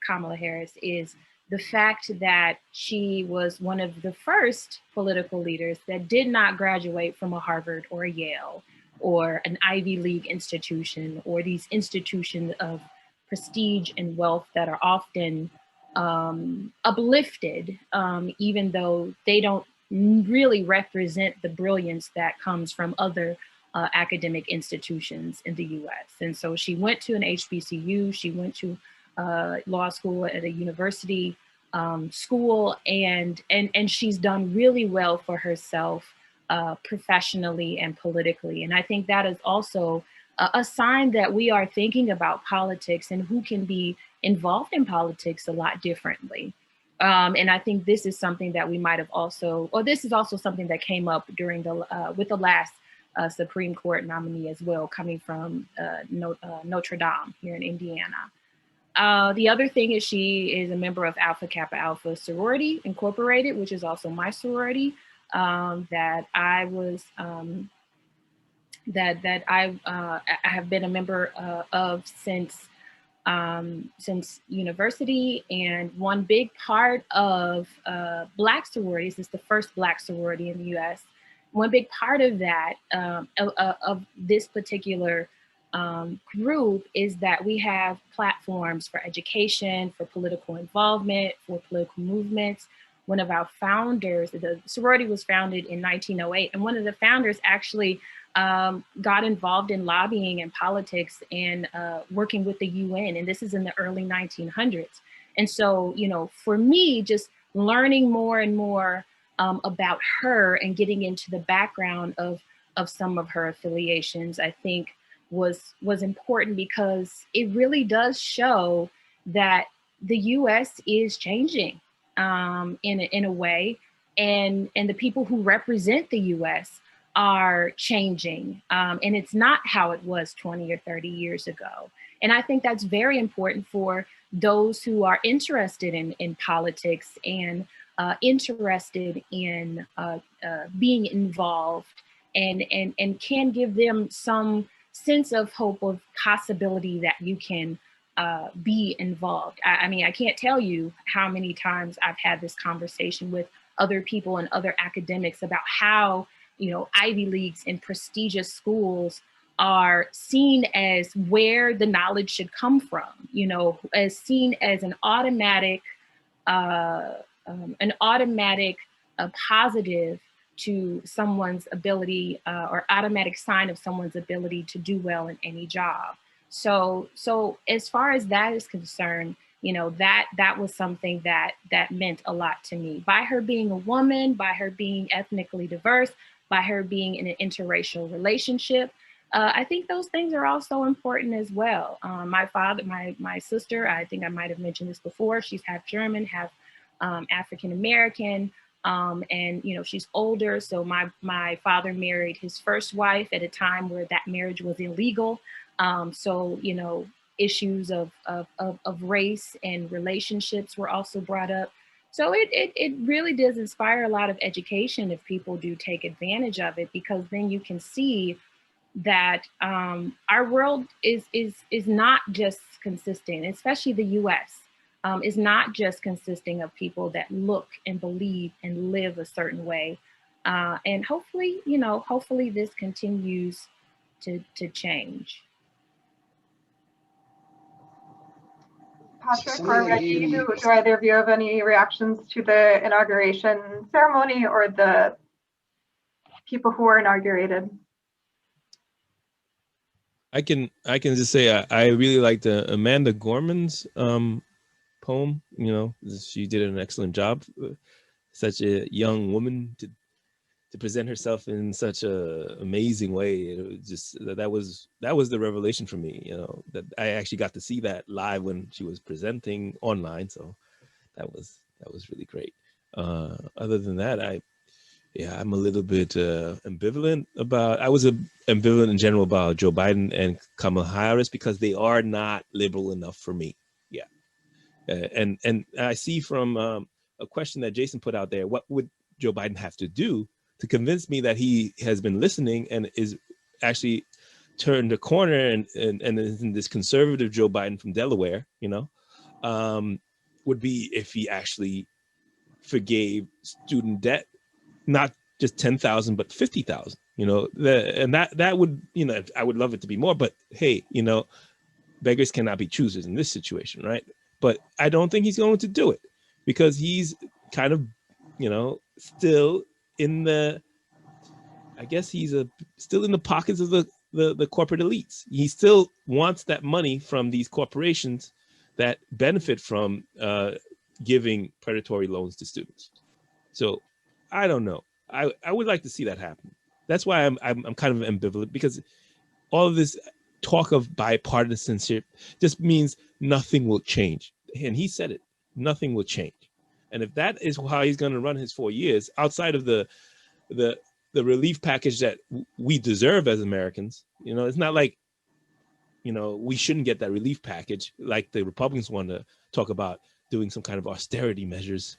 Kamala Harris is the fact that she was one of the first political leaders that did not graduate from a Harvard or a Yale or an Ivy League institution or these institutions of prestige and wealth that are often uplifted, even though they don't really represent the brilliance that comes from other academic institutions in the US. And so she went to an HBCU, she went to law school at a university school, and she's done really well for herself professionally and politically. And I think that is also a sign that we are thinking about politics and who can be involved in politics a lot differently. And I think this is something that we might have also, or this is also something that came up during with the last Supreme Court nominee as well, coming from Notre Dame here in Indiana. The other thing is she is a member of Alpha Kappa Alpha Sorority Incorporated, which is also my sorority that I was, that I have been a member of since university. And one big part of Black sororities, is the first Black sorority in the US. One big part of that, of this particular group, is that we have platforms for education, for political involvement, for political movements. One of our founders, the sorority was founded in 1908, and one of the founders actually got involved in lobbying and politics and working with the UN, and this is in the early 1900s. And so, you know, for me, just learning more and more about her and getting into the background of some of her affiliations, I think was important, because it really does show that the US is changing in a way, and the people who represent the US are changing, and it's not how it was 20 or 30 years ago. And I think that's very important for those who are interested in politics and interested in being involved, and can give them some sense of hope, of possibility that you can be involved. I mean, I can't tell you how many times I've had this conversation with other people and other academics about how, you know, Ivy Leagues and prestigious schools are seen as where the knowledge should come from, you know, as seen as an automatic positive to someone's ability or automatic sign of someone's ability to do well in any job. So as far as that is concerned, you know, that was something that meant a lot to me. By her being a woman, by her being ethnically diverse, by her being in an interracial relationship, I think those things are also important as well. My sister, I think I might have mentioned this before, she's half German, half African-American, and, you know, she's older. So my father married his first wife at a time where that marriage was illegal. So, you know, issues of race and relationships were also brought up. So it really does inspire a lot of education if people do take advantage of it, because then you can see that our world is not just consistent, especially the US, is not just consisting of people that look and believe and live a certain way. And hopefully, you know, hopefully this continues to change. Patrick or Reggie, do either of you have any reactions to the inauguration ceremony or the people who were inaugurated? I can just say I really liked Amanda Gorman's poem. You know, she did an excellent job. Such a young woman to present herself in such a amazing way. It was just that was the revelation for me. You know, that I actually got to see that live when she was presenting online. So that was really great. Other than that, I'm a little bit ambivalent about. I was ambivalent in general about Joe Biden and Kamala Harris because they are not liberal enough for me. Yeah, and I see from a question that Jason put out there, what would Joe Biden have to do to convince me that he has been listening and is actually turned a corner and is in this conservative Joe Biden from Delaware, you know, would be if he actually forgave student debt. Not just 10,000, but 50,000, you know, and that would, you know, I would love it to be more, but hey, you know, beggars cannot be choosers in this situation, right? But I don't think he's going to do it because he's kind of, you know, still in the, I guess he's still in the pockets of the corporate elites. He still wants that money from these corporations that benefit from giving predatory loans to students. So I don't know. I would like to see that happen. That's why I'm kind of ambivalent, because all of this talk of bipartisanship just means nothing will change. And he said it, nothing will change. And if that is how he's going to run his 4 years, outside of the relief package that we deserve as Americans, you know, it's not like, you know, we shouldn't get that relief package like the Republicans want to talk about doing some kind of austerity measures.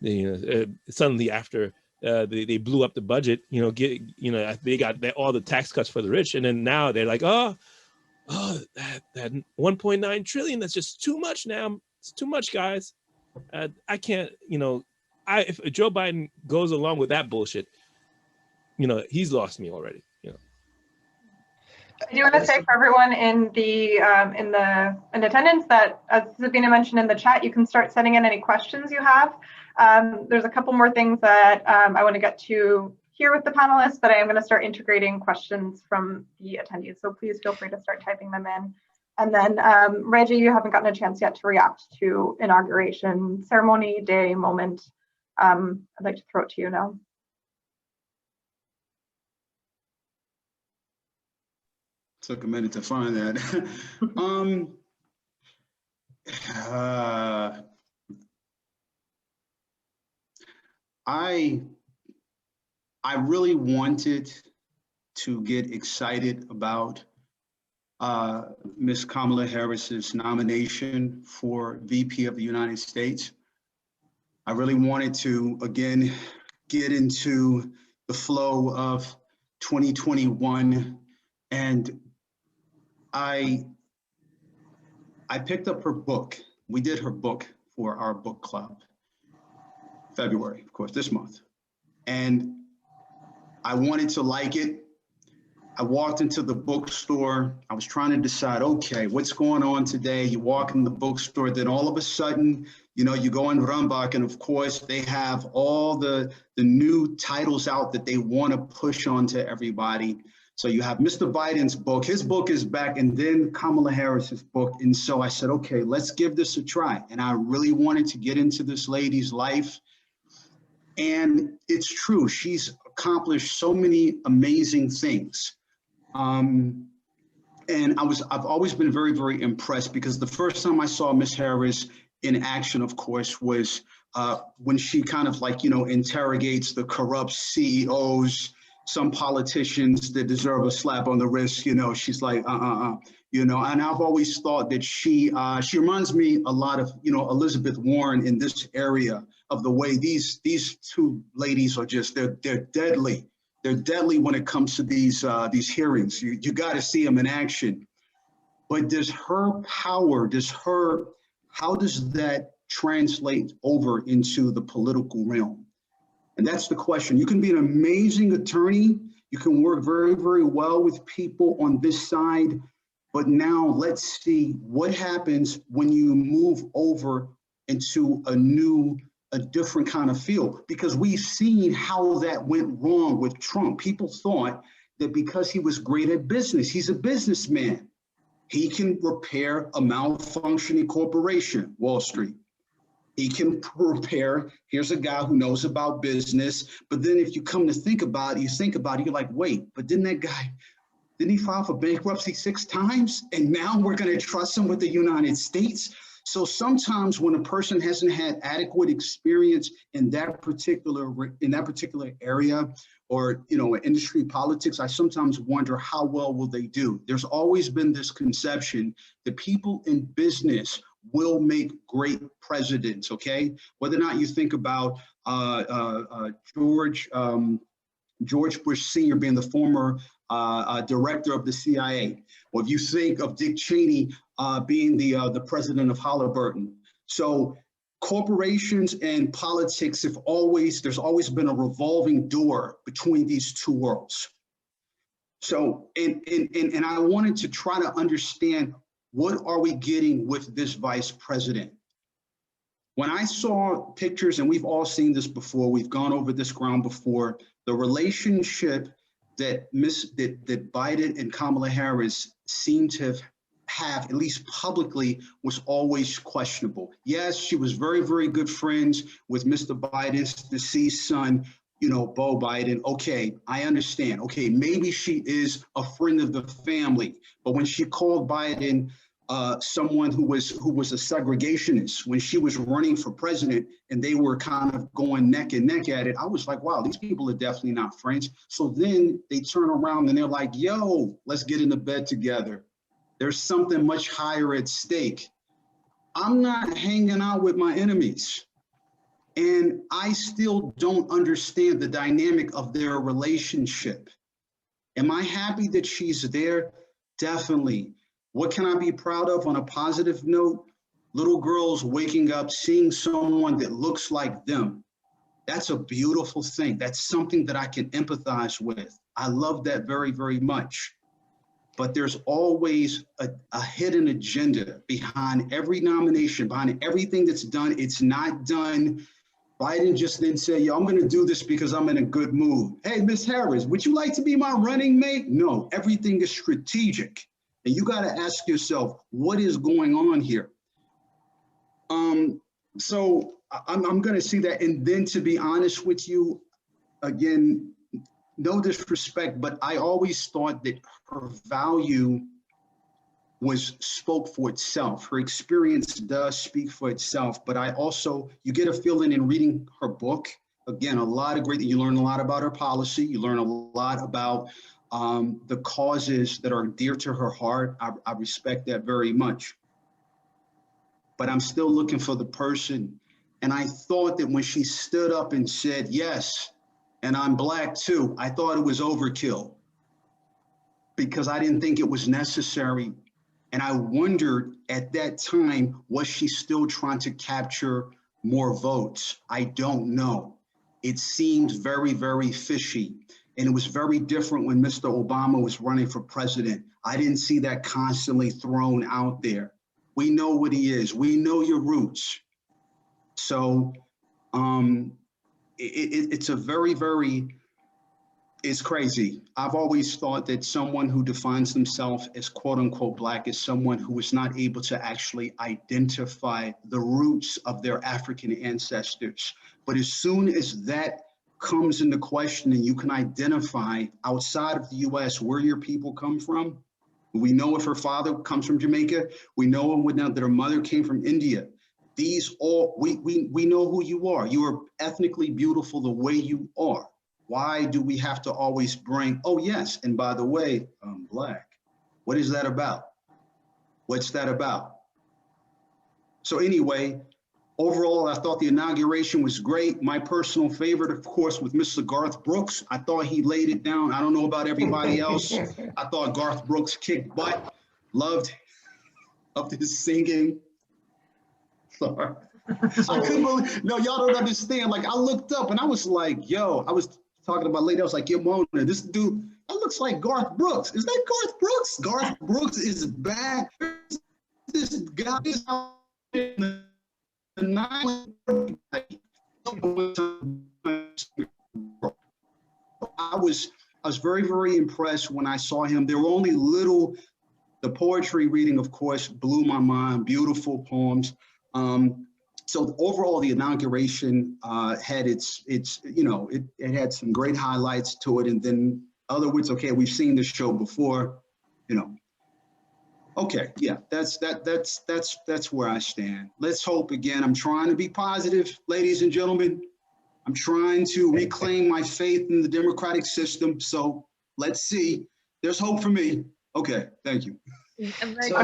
You know, suddenly after they blew up the budget, you know, they got all the tax cuts for the rich, and then now they're like, oh, that 1.9 trillion, that's just too much now. It's too much, guys. I can't, you know, if Joe Biden goes along with that bullshit, you know, he's lost me already. You know. I do want to say for everyone in attendance that, as Sabina mentioned in the chat, you can start sending in any questions you have. There's a couple more things that I want to get to here with the panelists, but I am going to start integrating questions from the attendees. So please feel free to start typing them in. And then Reggie, you haven't gotten a chance yet to react to inauguration ceremony, day, moment. I'd like to throw it to you now. Took a minute to find that. I really wanted to get excited about Ms. Kamala Harris's nomination for VP of the United States. I really wanted to, again, get into the flow of 2021, and I picked up her book. We did her book for our book club, February, of course, this month. And I wanted to like it. I walked into the bookstore. I was trying to decide, okay, what's going on today? You walk in the bookstore, then all of a sudden, you know, you go in Rambach, and of course they have all the new titles out that they want to push onto everybody. So you have Mr. Biden's book, his book is back, and then Kamala Harris's book. And so I said, okay, let's give this a try. And I really wanted to get into this lady's life. And it's true, she's accomplished so many amazing things. And I've always been very, very impressed, because the first time I saw Miss Harris in action, of course, was when she kind of like, you know, interrogates the corrupt CEOs, some politicians that deserve a slap on the wrist. You know, she's like, you know, and I've always thought that she reminds me a lot of, you know, Elizabeth Warren in this area of the way these two ladies are just, they're deadly. They're deadly when it comes to these hearings. You got to see them in action. But does her power, how does that translate over into the political realm? And that's the question. You can be an amazing attorney. You can work very, very well with people on this side. But now let's see what happens when you move over into a different kind of field, because we've seen how that went wrong with Trump. People thought that because he was great at business, he's a businessman, he can repair a malfunctioning corporation, Wall Street. He can repair, here's a guy who knows about business. But then if you come to think about it, you're like, wait, but didn't he file for bankruptcy 6 times? And now we're going to trust him with the United States? So sometimes when a person hasn't had adequate experience in that particular area, or, you know, industry politics, I sometimes wonder how well will they do. There's always been this conception that people in business will make great presidents, okay? Whether or not you think about George Bush Sr. being the former director of the CIA, or if you think of Dick Cheney being the president of Halliburton. So corporations and politics there's always been a revolving door between these two worlds. So, and I wanted to try to understand, what are we getting with this vice president? When I saw pictures, and we've all seen this before, we've gone over this ground before, the relationship that Biden and Kamala Harris seem to have, at least publicly, was always questionable. Yes, she was very, very good friends with Mr. Biden's deceased son, you know, Beau Biden. Okay, I understand. Okay, maybe she is a friend of the family, but when she called Biden someone who was a segregationist, when she was running for president and they were kind of going neck and neck at it, I was like, wow, these people are definitely not friends. So then they turn around and they're like, yo, let's get into bed together. There's something much higher at stake. I'm not hanging out with my enemies. And I still don't understand the dynamic of their relationship. Am I happy that she's there? Definitely. What can I be proud of on a positive note? Little girls waking up, seeing someone that looks like them. That's a beautiful thing. That's something that I can empathize with. I love that very, very much. But there's always a hidden agenda behind every nomination, behind everything that's done. It's not done. Biden just didn't say, yo, I'm going to do this because I'm in a good mood. Hey, Miss Harris, would you like to be my running mate? No, everything is strategic. And you got to ask yourself, what is going on here? So I'm going to see that. And then, to be honest with you, again, no disrespect, but I always thought that her value spoke for itself. Her experience does speak for itself, but you get a feeling in reading her book, again, you learn a lot about her policy. You learn a lot about the causes that are dear to her heart. I respect that very much. But I'm still looking for the person. And I thought that when she stood up and said, yes, and I'm Black too, I thought it was overkill because I didn't think it was necessary. And I wondered at that time, was she still trying to capture more votes? I don't know. It seemed very, very fishy. And it was very different when Mr. Obama was running for president. I didn't see that constantly thrown out there. We know what he is. We know your roots. So it's a it's crazy. I've always thought that someone who defines themselves as quote unquote Black is someone who is not able to actually identify the roots of their African ancestors. But as soon as that comes into question and you can identify outside of the US where your people come from, we know if her father comes from Jamaica, we know that her mother came from India. These all, we know who you are. You are ethnically beautiful the way you are. Why do we have to always bring, oh yes, and by the way, I'm Black. What is that about? What's that about? So anyway, overall, I thought the inauguration was great. My personal favorite, of course, was Mr. Garth Brooks. I thought he laid it down. I don't know about everybody else. I thought Garth Brooks kicked butt. Loved his singing. Sorry. I couldn't believe, no, y'all don't understand. Like I looked up and I was like, yo, I was talking about later. I was like, yo, Mona, this dude, that looks like Garth Brooks. Is that Garth Brooks? Garth Brooks is back. This guy is out in the night. I was very, very impressed when I saw him. There were only the poetry reading, of course, blew my mind, beautiful poems. So overall, the inauguration had it had some great highlights to it. And then other words, okay, we've seen this show before, Okay, yeah, that's where I stand. Let's hope again. I'm trying to be positive, ladies and gentlemen. I'm trying to reclaim my faith in the democratic system. So let's see. There's hope for me. Okay, thank you. So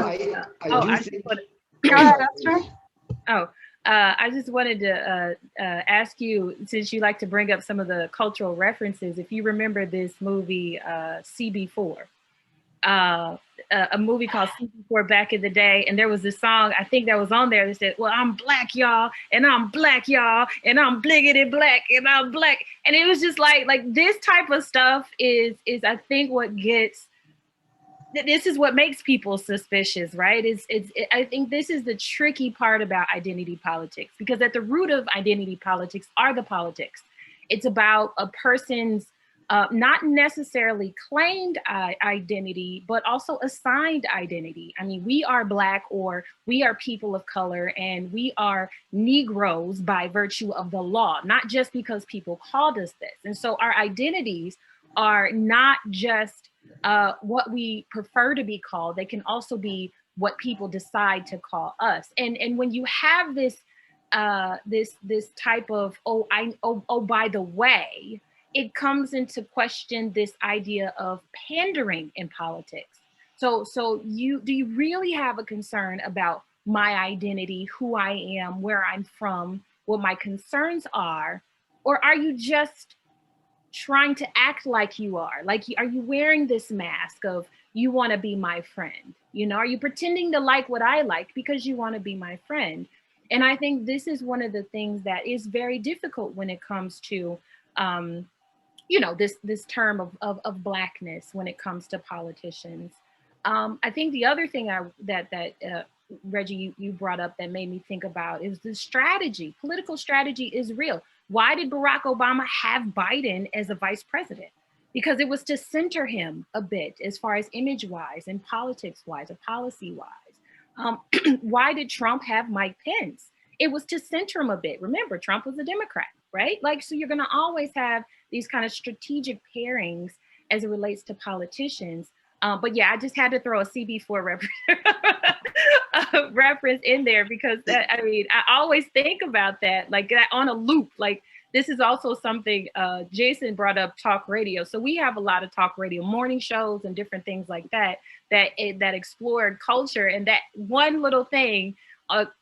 I just wanted to ask you, since you like to bring up some of the cultural references, if you remember this movie, CB4, a movie called CB4 back in the day, and there was this song, I think that was on there that said, well, I'm Black, y'all, and I'm Black, y'all, and I'm bliggity black, and I'm Black. And it was just like this type of stuff is I think what gets, this is what makes people suspicious, right? I think this is the tricky part about identity politics, because at the root of identity politics are the politics. It's about a person's not necessarily claimed identity, but also assigned identity. I mean, we are Black, or we are people of color, and we are Negroes by virtue of the law, not just because people called us this. And so our identities are not just what we prefer to be called. They can also be what people decide to call us. And when you have this this type of oh by the way, it comes into question this idea of pandering in politics. So do you really have a concern about my identity, who I am, where I'm from, what my concerns are, or are you just trying to act like you are? Like, are you wearing this mask of you want to be my friend? Are you pretending to like what I like because you want to be my friend? And I think this is one of the things that is very difficult when it comes to this term of Blackness when it comes to politicians. I think the other thing that Reggie, you brought up that made me think about is the strategy. Political strategy is real. Why did Barack Obama have Biden as a vice president? Because it was to center him a bit as far as image-wise and politics-wise or policy-wise. Why did Trump have Mike Pence? It was to center him a bit. Remember, Trump was a Democrat, right? So you're gonna always have these kind of strategic pairings as it relates to politicians. But yeah, I just had to throw a CB4 reference in there because I always think about that, like that on a loop. Like this is also something Jason brought up, talk radio. So we have a lot of talk radio morning shows and different things like that explore culture. And that one little thing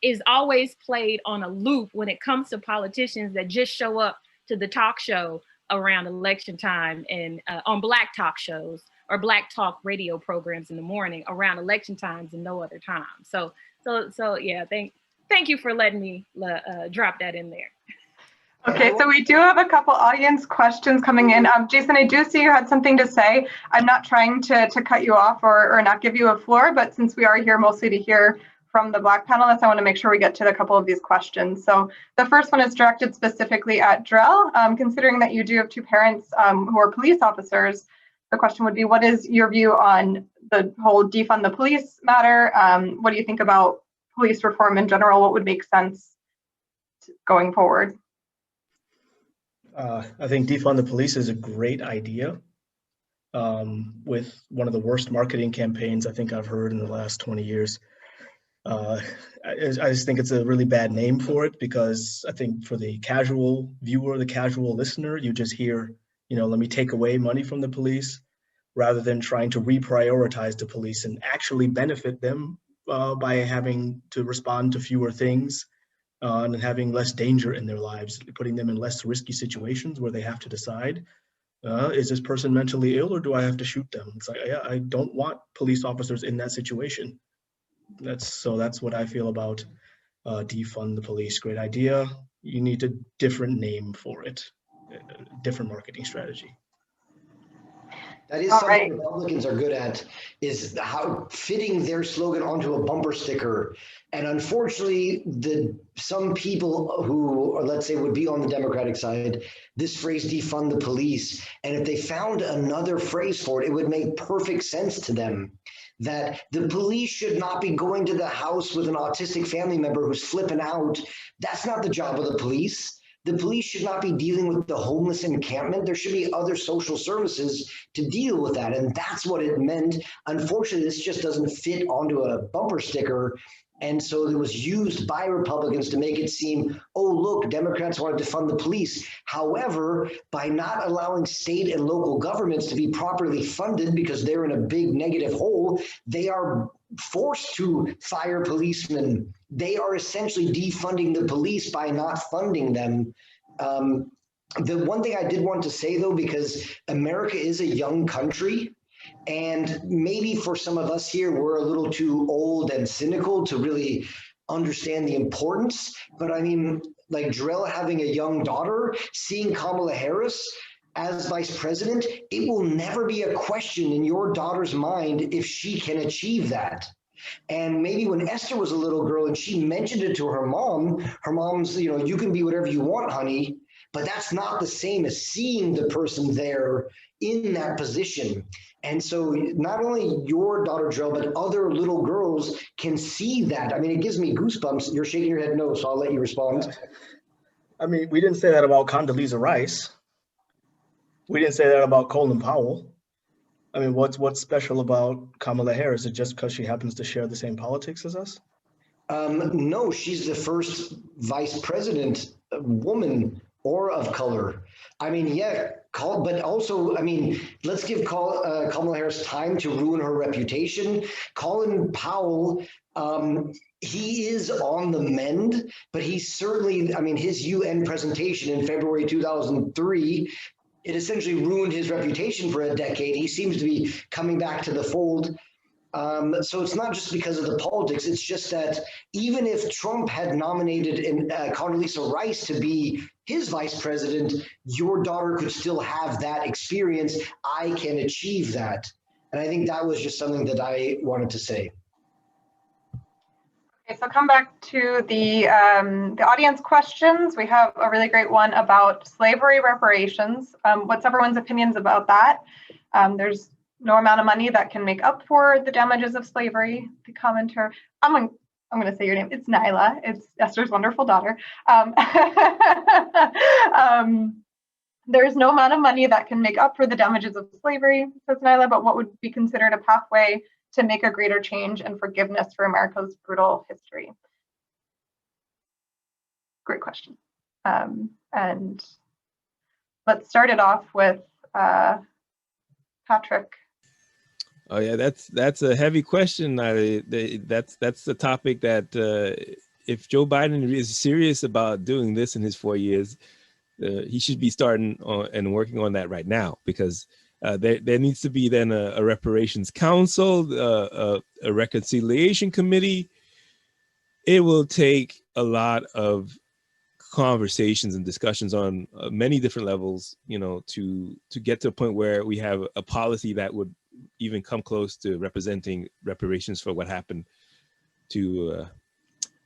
is always played on a loop when it comes to politicians that just show up to the talk show around election time and on Black talk shows or Black talk radio programs in the morning around election times and no other time. So yeah, thank you for letting me drop that in there. Okay, so we do have a couple audience questions coming in. Jason, I do see you had something to say. I'm not trying to cut you off or not give you a floor, but since we are here mostly to hear from the Black panelists, I want to make sure we get to a couple of these questions. So the first one is directed specifically at Jorrell. Considering that you do have two parents who are police officers, the question would be, what is your view on the whole defund the police matter? What do you think about police reform in general? What would make sense going forward? I think defund the police is a great idea, with one of the worst marketing campaigns I think I've heard in the last 20 years. I just think it's a really bad name for it, because I think for the casual viewer, the casual listener, you just hear, let me take away money from the police, rather than trying to reprioritize the police and actually benefit them by having to respond to fewer things. And having less danger in their lives, putting them in less risky situations where they have to decide, is this person mentally ill or do I have to shoot them? It's like, yeah, I don't want police officers in that situation. That's what I feel about defund the police. Great idea. You need a different name for it, different marketing strategy. That is something Republicans are good at, is how fitting their slogan onto a bumper sticker. And unfortunately, some people who, let's say, would be on the Democratic side, this phrase defund the police, and if they found another phrase for it, it would make perfect sense to them. That the police should not be going to the house with an autistic family member who's flipping out. That's not the job of the police. The police should not be dealing with the homeless encampment. There should be other social services to deal with that. And that's what it meant. Unfortunately, this just doesn't fit onto a bumper sticker. And so it was used by Republicans to make it seem, oh, look, Democrats want to defund the police. However, by not allowing state and local governments to be properly funded because they're in a big negative hole, they are forced to fire policemen. They are essentially defunding the police by not funding them. The one thing I did want to say, though, because America is a young country, and maybe for some of us here, we're a little too old and cynical to really understand the importance. But I mean, like Jorrell having a young daughter, seeing Kamala Harris as vice president, it will never be a question in your daughter's mind if she can achieve that. And maybe when Esther was a little girl and she mentioned it to her mom's, you can be whatever you want, honey. But that's not the same as seeing the person there in that position. And so not only your daughter, Jorrell, but other little girls can see that. I mean, it gives me goosebumps. You're shaking your head no, so I'll let you respond. I mean, we didn't say that about Condoleezza Rice. We didn't say that about Colin Powell. I mean, what's special about Kamala Harris? Is it just because she happens to share the same politics as us? No, she's the first vice president woman or of color. I mean, yeah, but also, I mean, let's give Kamala Harris time to ruin her reputation. Colin Powell, he is on the mend, but he's certainly, I mean, his UN presentation in February 2003, it essentially ruined his reputation for a decade. He seems to be coming back to the fold. So it's not just because of the politics. It's just that even if Trump had nominated Condoleezza Rice to be his vice president, your daughter could still have that experience. I can achieve that. And I think that was just something that I wanted to say. Okay, so come back to the audience questions. We have a really great one about slavery reparations. What's everyone's opinions about that? There's no amount of money that can make up for the damages of slavery. The commenter, I'm going to say your name. It's Nyla. It's Esther's wonderful daughter. There's no amount of money that can make up for the damages of slavery, says Nyla, but what would be considered a pathway to make a greater change and forgiveness for America's brutal history? Great question. And let's start it off with Patrick. Oh yeah, that's a heavy question. That's the topic that if Joe Biden is serious about doing this in his 4 years, he should be starting on and working on that right now, because there needs to be then a reparations council, a reconciliation committee. It will take a lot of conversations and discussions on many different levels, you know, to get to a point where we have a policy that would even come close to representing reparations for what happened to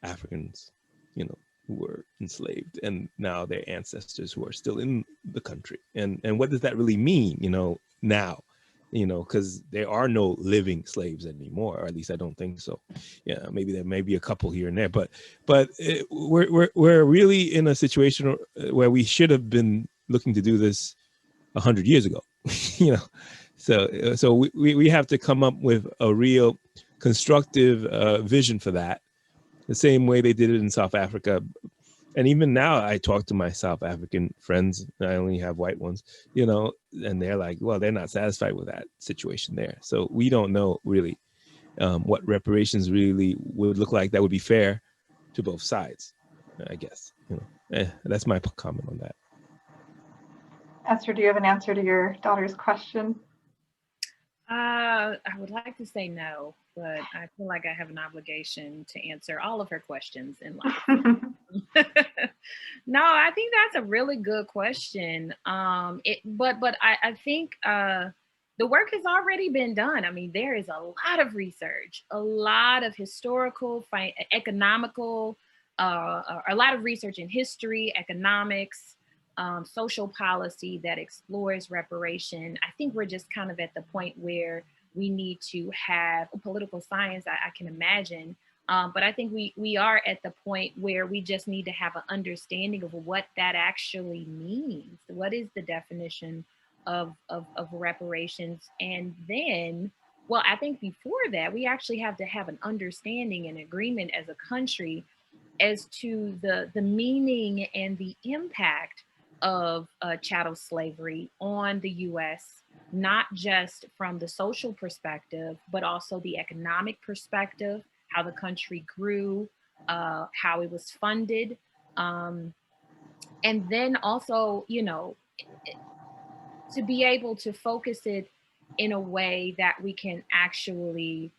Africans, you know, who were enslaved, and now their ancestors who are still in the country. And what does that really mean, you know, now? You know, because there are no living slaves anymore, or at least I don't think so. Yeah, maybe there may be a couple here and there, but we're really in a situation where we should have been looking to do this 100 years ago. You know, so we have to come up with a real constructive vision for that, the same way they did it in South Africa. And even now, I talk to my South African friends. I only have white ones, you know, and they're like, well, they're not satisfied with that situation there. So we don't know really what reparations really would look like that would be fair to both sides, I guess. You know, that's my comment on that. Esther, do you have an answer to your daughter's question? I would like to say no, but I feel like I have an obligation to answer all of her questions in life. No, I think that's a really good question. But I think the work has already been done. I mean, there is a lot of research, a lot of historical, economical, a lot of research in history, economics, social policy that explores reparation. I think we're just kind of at the point where we need to have political science, I can imagine. But I think we are at the point where we just need to have an understanding of what that actually means. What is the definition of reparations? And then, well, I think before that, we actually have to have an understanding and agreement as a country as to the meaning and the impact of chattel slavery on the US, not just from the social perspective, but also the economic perspective, how the country grew, how it was funded. And then also, you know, to be able to focus it in a way that we can actually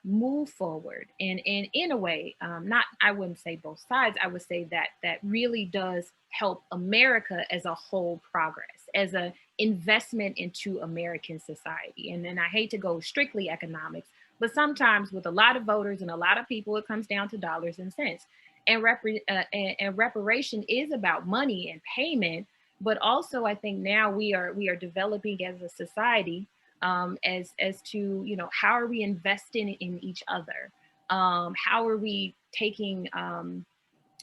move forward. And in a way, I wouldn't say both sides, I would say that really does help America as a whole progress, as an investment into American society. And then I hate to go strictly economics, but sometimes with a lot of voters and a lot of people, it comes down to dollars and cents. And reparation is about money and payment, but also I think now we are developing as a society as to, you know, how are we investing in each other? How are we taking,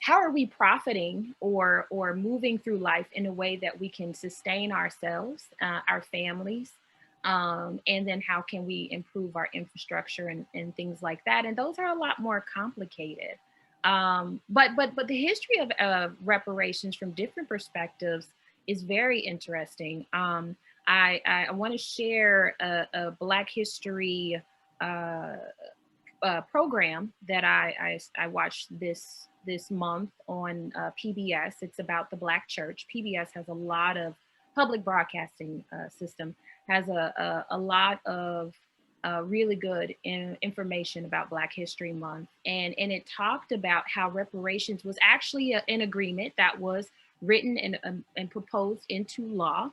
how are we profiting or moving through life in a way that we can sustain ourselves, our families, and then how can we improve our infrastructure and things like that? And those are a lot more complicated. But the history of reparations from different perspectives is very interesting. I want to share a Black history program that I watched this month on PBS. It's about the Black church. PBS has a lot of public broadcasting system, has a lot of really good information about Black History Month. And it talked about how reparations was actually an agreement that was written and proposed into law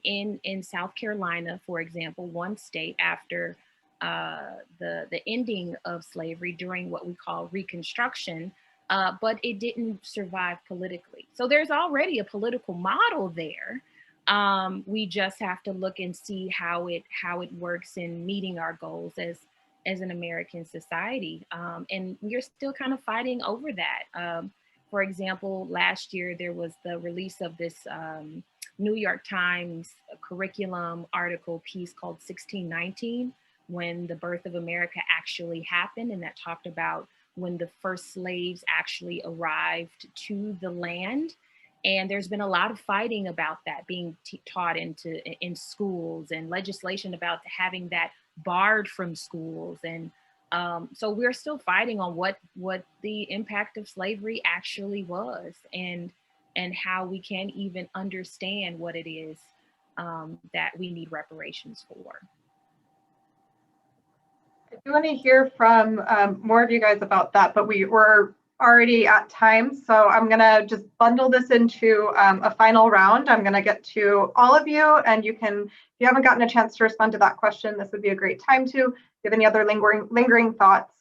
in South Carolina, for example, one state after the ending of slavery during what we call Reconstruction, but it didn't survive politically. So there's already a political model there. We just have to look and see how it works in meeting our goals as an American society. And we're still kind of fighting over that. For example, last year there was the release of this New York Times curriculum article piece called 1619, when the birth of America actually happened, and that talked about when the first slaves actually arrived to the land. And there's been a lot of fighting about that being taught in schools, and legislation about having that barred from schools. And so we're still fighting on what the impact of slavery actually was, and how we can even understand what it is that we need reparations for. I do want to hear from more of you guys about that, but we're already at time, so I'm gonna just bundle this into a final round. I'm gonna get to all of you, and you can, if you haven't gotten a chance to respond to that question, this would be a great time to. If you have any other lingering thoughts,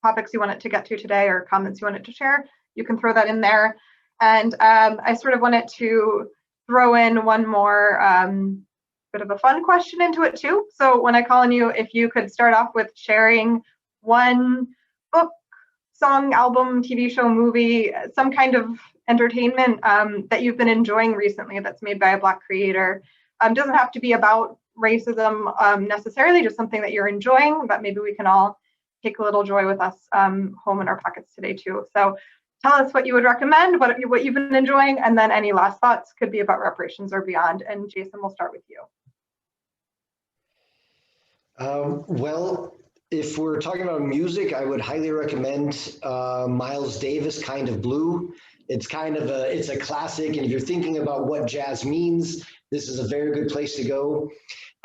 topics you wanted to get to today, or comments you wanted to share, you can throw that in there. And I sort of wanted to throw in one more bit of a fun question into it too. So when I call on you, if you could start off with sharing one book, song, album, TV show, movie, some kind of entertainment that you've been enjoying recently that's made by a Black creator. Doesn't have to be about racism necessarily, just something that you're enjoying that maybe we can all take a little joy with us home in our pockets today too. So tell us what you would recommend, what you've been enjoying, and then any last thoughts could be about reparations or beyond. And Jason, we'll start with you. Well, if we're talking about music, I would highly recommend Miles Davis, Kind of Blue. It's it's a classic, and if you're thinking about what jazz means, this is a very good place to go.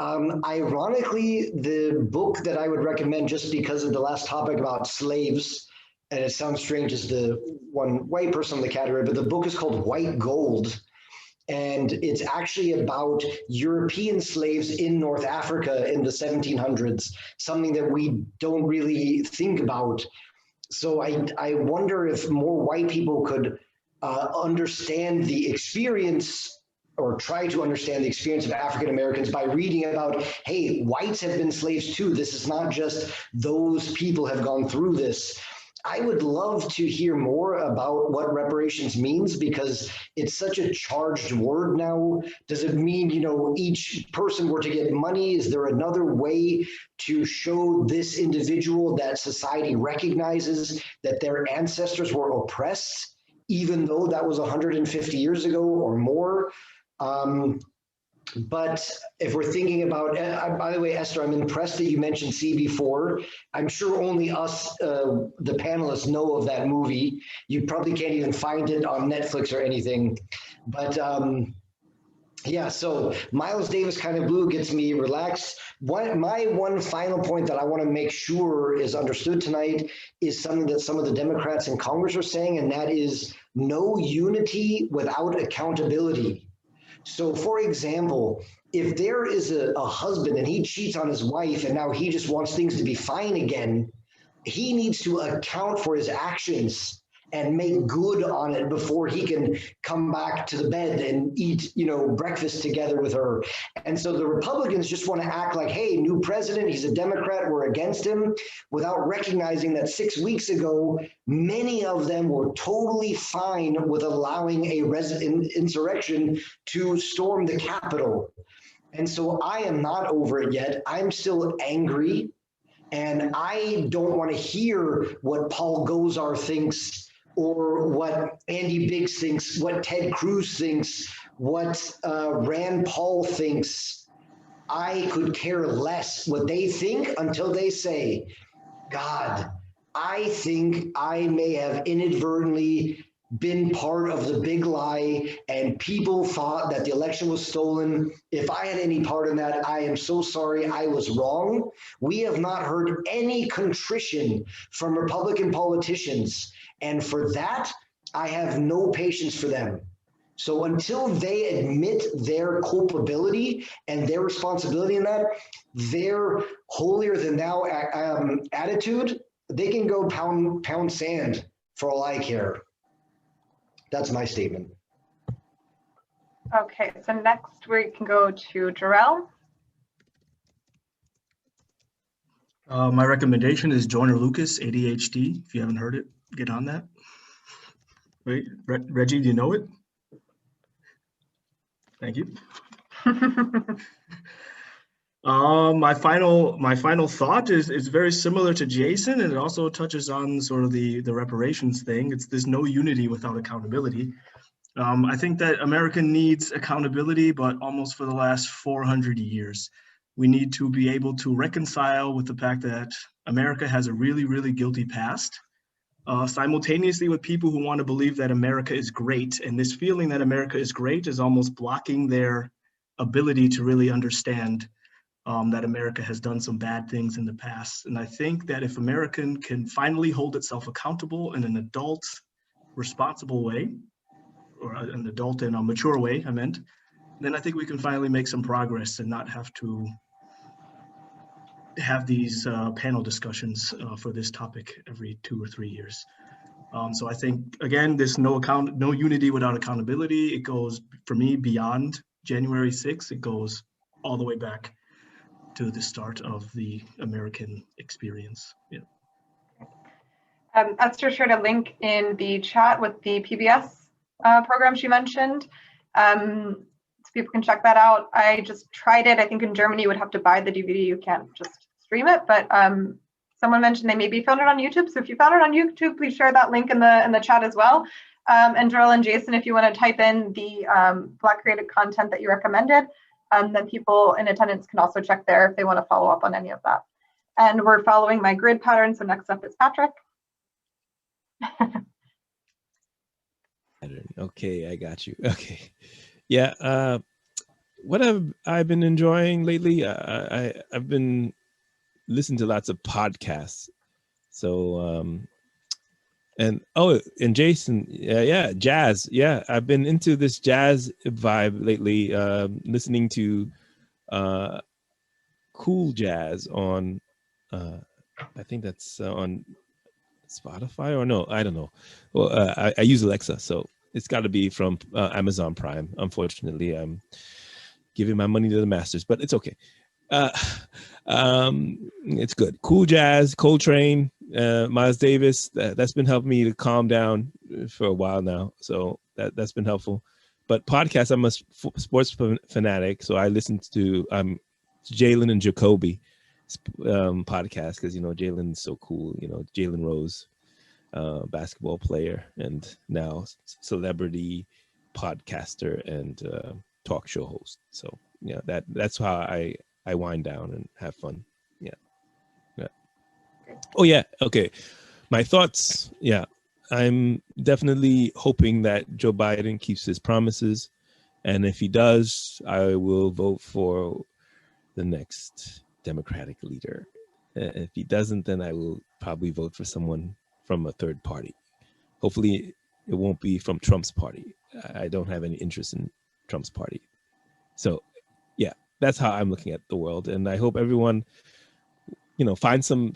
Ironically, the book that I would recommend, just because of the last topic about slaves, and it sounds strange as the one white person in the category, but the book is called White Gold. And it's actually about European slaves in North Africa in the 1700s, something that we don't really think about. So I wonder if more white people could understand the experience, or try to understand the experience of African Americans by reading about, hey, whites have been slaves too. This is not just those people have gone through this. I would love to hear more about what reparations means, because it's such a charged word now. Does it mean, each person were to get money? Is there another way to show this individual that society recognizes that their ancestors were oppressed, even though that was 150 years ago or more? But if we're thinking about, by the way, Esther, I'm impressed that you mentioned CB4. I'm sure only us, the panelists, know of that movie. You probably can't even find it on Netflix or anything. But yeah, so Miles Davis, Kind of Blue, gets me relaxed. My one final point that I want to make sure is understood tonight is something that some of the Democrats in Congress are saying, and that is no unity without accountability. So for example, if there is a husband and he cheats on his wife and now he just wants things to be fine again, he needs to account for his actions and make good on it before he can come back to the bed and eat, breakfast together with her. And so the Republicans just want to act like, hey, new president, he's a Democrat, we're against him, without recognizing that 6 weeks ago, many of them were totally fine with allowing a insurrection to storm the Capitol. And so I am not over it yet. I'm still angry, and I don't want to hear what Paul Gosar thinks, or what Andy Biggs thinks, what Ted Cruz thinks, what Rand Paul thinks. I could care less what they think until they say, God, I think I may have inadvertently been part of the big lie, and people thought that the election was stolen. If I had any part in that, I am so sorry, I was wrong. We have not heard any contrition from Republican politicians. And for that, I have no patience for them. So until they admit their culpability and their responsibility in that, their holier than thou attitude, they can go pound sand for all I care. That's my statement. Okay, so next we can go to Jorrell. My recommendation is Joyner Lucas, ADHD. If you haven't heard it, get on that. Wait, Reggie, do you know it? Thank you. My final thought is very similar to Jason, and it also touches on sort of the reparations thing. It's this no unity without accountability. I think that America needs accountability, but almost for the last 400 years. We need to be able to reconcile with the fact that America has a really, really guilty past, simultaneously with people who want to believe that America is great. And this feeling that America is great is almost blocking their ability to really understand that America has done some bad things in the past. And I think that if America can finally hold itself accountable in an adult, responsible way, or an adult and a mature way, I meant, then I think we can finally make some progress and not have to have these panel discussions for this topic every 2 or 3 years. So I think, again, there's no unity without accountability. It goes, for me, beyond January 6th. It goes all the way back to the start of the American experience. Yeah. Esther shared a link in the chat with the PBS program she mentioned. So people can check that out. I just tried it. I think in Germany you would have to buy the DVD. You can't just stream it, but someone mentioned they maybe found it on YouTube. So if you found it on YouTube, please share that link in the chat as well. And Jorrell and Jason, if you want to type in the Black created content that you recommended, then people in attendance can also check there if they want to follow up on any of that. And we're following my grid pattern. So next up is Patrick. Okay, I got you. Okay. Yeah. What have I been enjoying lately? I've been listening to lots of podcasts. So, and Jason, yeah, jazz. Yeah, I've been into this jazz vibe lately, listening to cool jazz on, I think that's on Spotify or no, I don't know. Well, I use Alexa, so it's got to be from Amazon Prime. Unfortunately, I'm giving my money to the masters, but it's okay. It's good. Cool jazz, Coltrane, Miles Davis. That's been helping me to calm down for a while now, so that's been helpful. But podcasts, I'm a sports fanatic, so I listen to Jalen and Jacoby podcast because Jalen's so cool. Jalen Rose, basketball player and now celebrity podcaster and talk show host. So yeah, that's how I wind down and have fun. Yeah. Oh yeah. Okay. My thoughts. Yeah. I'm definitely hoping that Joe Biden keeps his promises. And if he does, I will vote for the next Democratic leader. If he doesn't, then I will probably vote for someone from a third party. Hopefully it won't be from Trump's party. I don't have any interest in Trump's party. So yeah, that's how I'm looking at the world. And I hope everyone, find some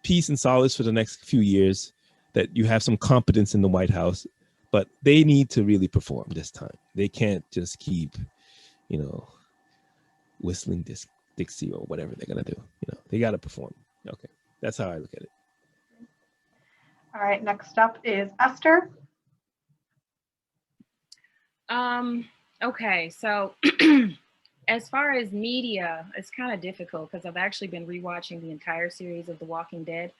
peace and solace for the next few years, that you have some competence in the White House, but they need to really perform this time. They can't just keep, whistling Dixie or whatever they're going to do. They got to perform. Okay. That's how I look at it. All right. Next up is Esther. Okay. So as far as media, it's kind of difficult because I've actually been rewatching the entire series of The Walking Dead.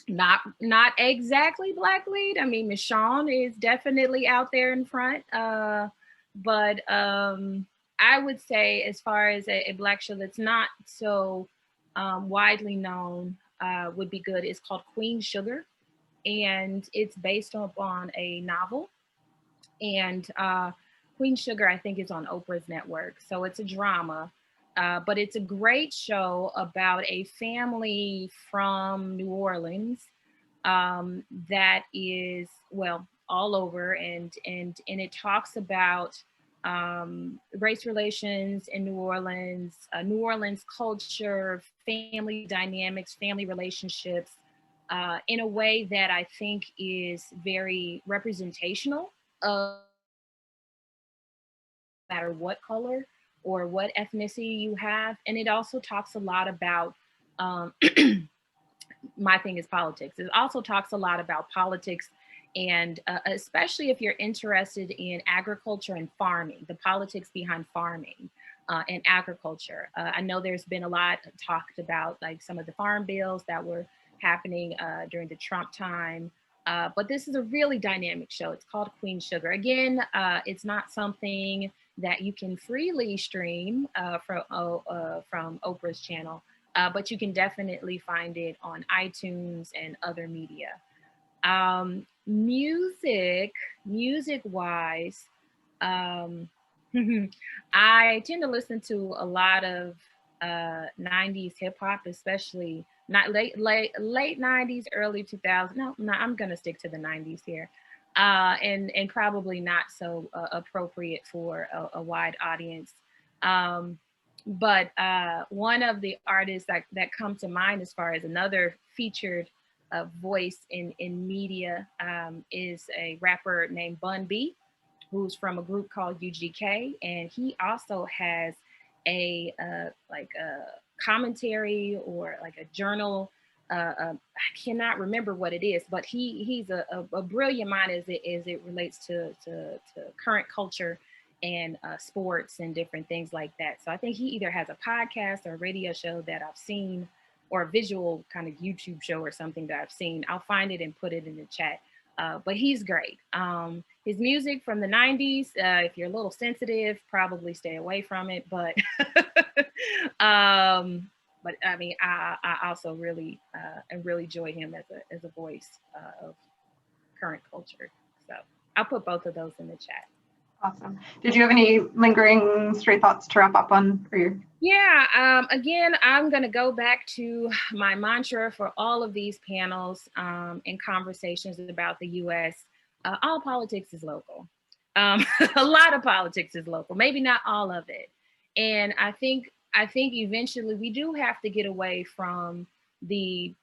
Not exactly Black lead. I mean, Michonne is definitely out there in front. But I would say, as far as a Black show that's not so widely known, would be good. It's called Queen Sugar, and it's based upon a novel. And Queen Sugar, I think, is on Oprah's network. So it's a drama, but it's a great show about a family from New Orleans that is, well, all over, and it talks about race relations in New Orleans culture, family dynamics, family relationships, in a way that I think is very representational of no matter what color or what ethnicity you have. And it also talks a lot about, my thing is politics. It also talks a lot about politics, and especially if you're interested in agriculture and farming, the politics behind farming and agriculture. I know there's been a lot talked about, like some of the farm bills that were happening during the Trump time. But this is a really dynamic show. It's called Queen Sugar. Again, it's not something that you can freely stream from Oprah's channel, but you can definitely find it on iTunes and other media. Music-wise, I tend to listen to a lot of 90s hip hop, especially not late 90s, early 2000s. No, I'm gonna stick to the 90s here, and probably not so appropriate for a wide audience. But one of the artists that come to mind as far as another featured voice in media is a rapper named Bun B, who's from a group called UGK, and he also has a like a commentary or like a journal. I cannot remember what it is, but he's a brilliant mind as it relates to current culture and sports and different things like that. So I think he either has a podcast or a radio show that I've seen, or a visual kind of YouTube show or something that I've seen. I'll find it and put it in the chat. But he's great. His music from the 90s, if you're a little sensitive, probably stay away from it. But but I mean, I also really enjoy him as a voice of current culture. So I'll put both of those in the chat. Awesome. Did you have any lingering stray thoughts to wrap up on for you? Yeah, again, I'm going to go back to my mantra for all of these panels and conversations about the U.S. All politics is local. A lot of politics is local, maybe not all of it. And I think eventually we do have to get away from the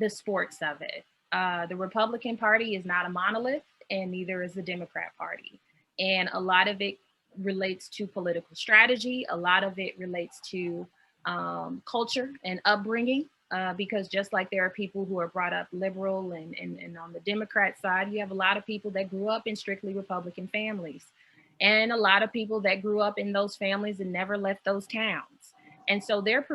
sports of it. The Republican Party is not a monolith, and neither is the Democrat Party. And a lot of it relates to political strategy. A lot of it relates to culture and upbringing, because just like there are people who are brought up liberal and on the Democrat side, you have a lot of people that grew up in strictly Republican families, and a lot of people that grew up in those families and never left those towns. And so their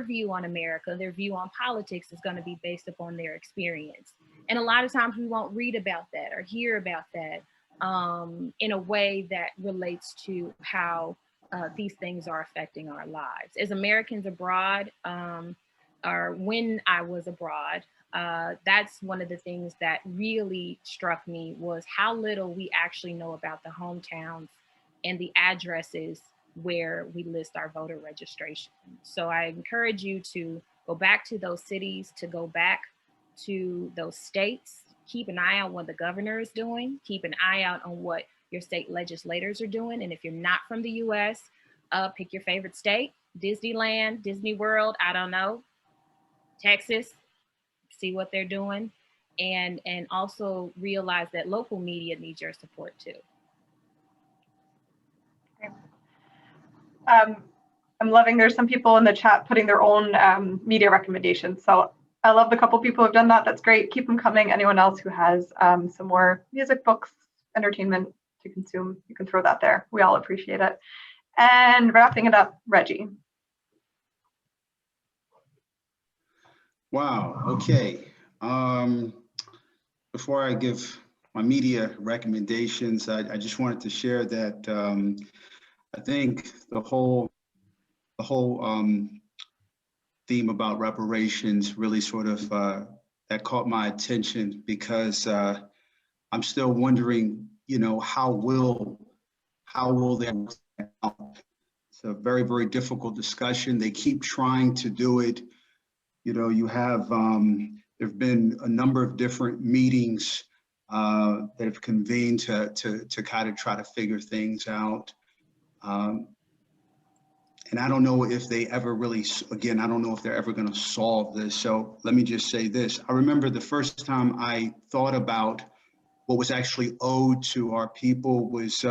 view on America, their view on politics is going to be based upon their experience. And a lot of times we won't read about that or hear about that in a way that relates to how these things are affecting our lives. As Americans abroad, or when I was abroad, that's one of the things that really struck me, was how little we actually know about the hometowns and the addresses where we list our voter registration. So I encourage you to go back to those cities, to go back to those states. Keep an eye on what the governor is doing. Keep an eye out on what your state legislators are doing. And if you're not from the US, pick your favorite state, Disneyland, Disney World, I don't know, Texas, see what they're doing. And also realize that local media needs your support too. Okay. I'm loving, there's some people in the chat putting their own media recommendations. So I love the couple people who've done that. That's great. Keep them coming. Anyone else who has some more music, books, entertainment to consume, you can throw that there. We all appreciate it. And wrapping it up, Reggie. Wow. Okay. Before I give my media recommendations, I just wanted to share that I think the whole theme about reparations really sort of that caught my attention, because I'm still wondering, you know, how will they work that out? It's a very, very difficult discussion. They keep trying to do it. You know, you have there've been a number of different meetings that have convened to kind of try to figure things out. And I don't know if they ever really, again, I don't know if they're ever going to solve this. So let me just say this. I remember the first time I thought about what was actually owed to our people was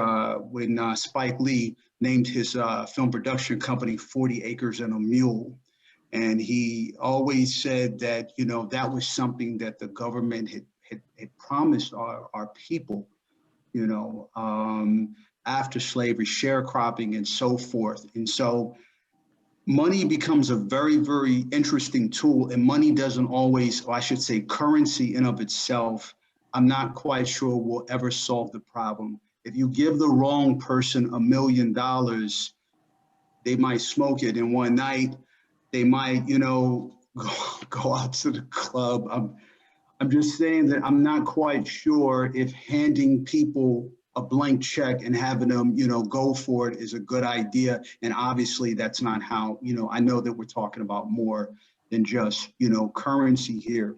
when Spike Lee named his film production company 40 Acres and a Mule. And he always said that, you know, that was something that the government had promised our people, you know, after slavery, sharecropping and so forth. And so money becomes a very, very interesting tool, and money doesn't always, or I should say currency in of itself, I'm not quite sure will ever solve the problem. If you give the wrong person $1 million, they might smoke it in one night. They might, you know, go out to the club. I'm just saying that I'm not quite sure if handing people a blank check and having them, you know, go for it is a good idea. And obviously that's not how, you know, I know that we're talking about more than just, you know, currency here.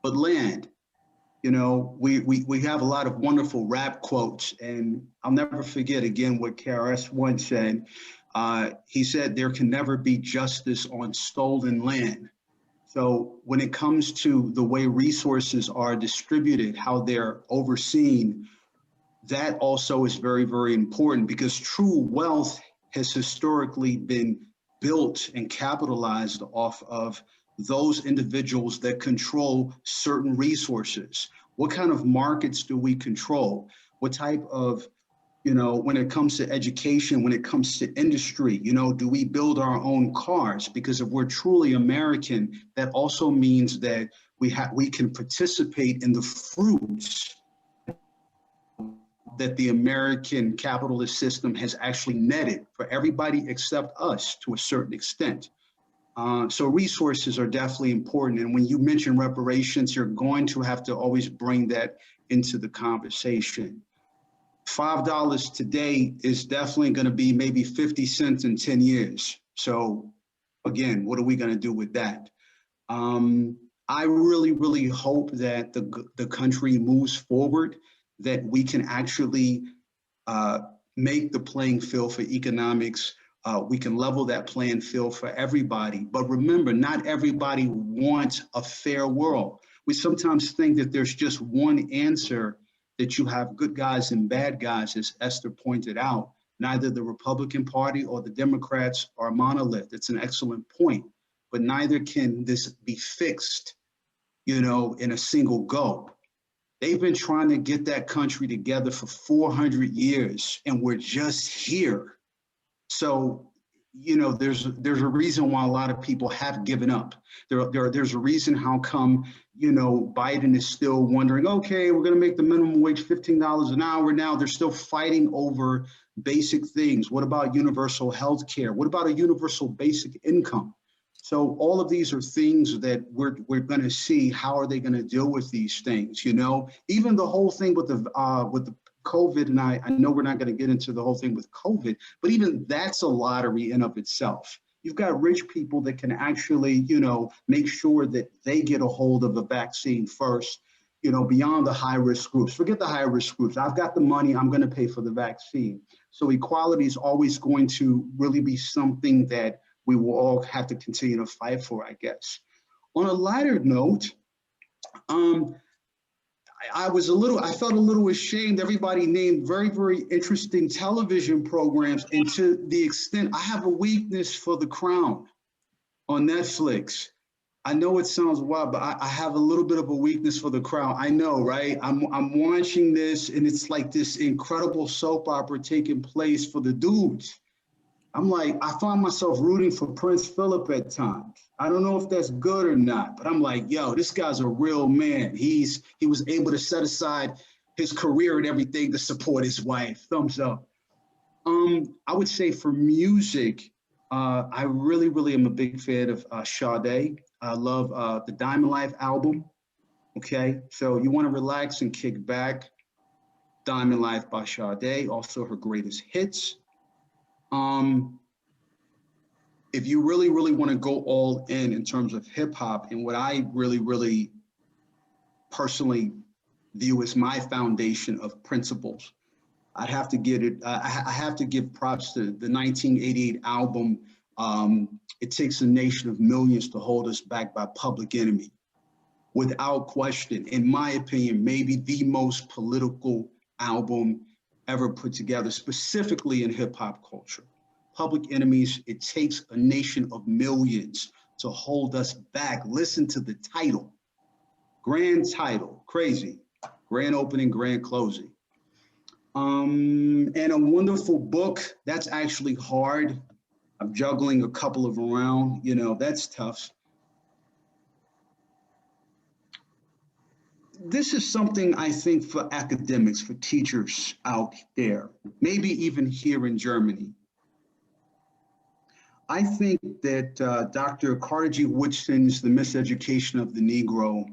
But land, you know, we have a lot of wonderful rap quotes, and I'll never forget again what KRS once said. He said, there can never be justice on stolen land. So when it comes to the way resources are distributed, how they're overseen, that also is very, very important, because true wealth has historically been built and capitalized off of those individuals that control certain resources. What kind of markets do we control? What type of, you know, when it comes to education, when it comes to industry, you know, do we build our own cars? Because if we're truly American, that also means that we can participate in the fruits that the American capitalist system has actually netted for everybody except us to a certain extent. So resources are definitely important. And when you mention reparations, you're going to have to always bring that into the conversation. $5 today is definitely going to be maybe 50 cents in 10 years. So again, what are we going to do with that? I really, really hope that the country moves forward, that we can actually make the playing field for economics. We can level that playing field for everybody. But remember, not everybody wants a fair world. We sometimes think that there's just one answer, that you have good guys and bad guys, as Esther pointed out. Neither the Republican Party or the Democrats are a monolith. It's an excellent point, but neither can this be fixed, you know, in a single go. They've been trying to get that country together for 400 years, and we're just here. So, you know, there's a reason why a lot of people have given up. There's a reason how come, you know, Biden is still wondering, okay, we're going to make the minimum wage $15 an hour now. They're still fighting over basic things. What about universal health care? What about a universal basic income? So all of these are things that we're going to see. How are they going to deal with these things? You know, even the whole thing with the COVID, and I know we're not going to get into the whole thing with COVID, but even that's a lottery in of itself. You've got rich people that can actually, you know, make sure that they get a hold of the vaccine first, you know, beyond the high risk groups. Forget the high risk groups. I've got the money, I'm going to pay for the vaccine. So equality is always going to really be something that we will all have to continue to fight for, I guess. On a lighter note, I felt a little ashamed. Everybody named very, very interesting television programs, and to the extent I have a weakness for The Crown on Netflix. I know it sounds wild, but I have a little bit of a weakness for The Crown. I know, right? I'm watching this, and it's like this incredible soap opera taking place for the dudes. I'm like, I find myself rooting for Prince Philip at times. I don't know if that's good or not, but I'm like, yo, this guy's a real man. He was able to set aside his career and everything to support his wife. Thumbs up. I would say for music, I really, really am a big fan of Sade. I love the Diamond Life album. Okay, so you want to relax and kick back. Diamond Life by Sade, also her greatest hits. If you really, really want to go all in terms of hip hop, and what I really, really personally view as my foundation of principles, I'd have to get it. I have to give props to the 1988 album. It Takes a Nation of Millions to Hold Us Back by Public Enemy. Without question, in my opinion, maybe the most political album ever put together, specifically in hip hop culture. Public Enemy's It Takes a Nation of Millions to Hold Us Back. Listen to the title. Grand title, crazy. Grand opening, grand closing. And a wonderful book. That's actually hard. I'm juggling a couple of around, you know, that's tough. This is something I think for academics, for teachers out there, maybe even here in Germany. I think that Dr. Carter G. Woodson's The Miseducation of the Negro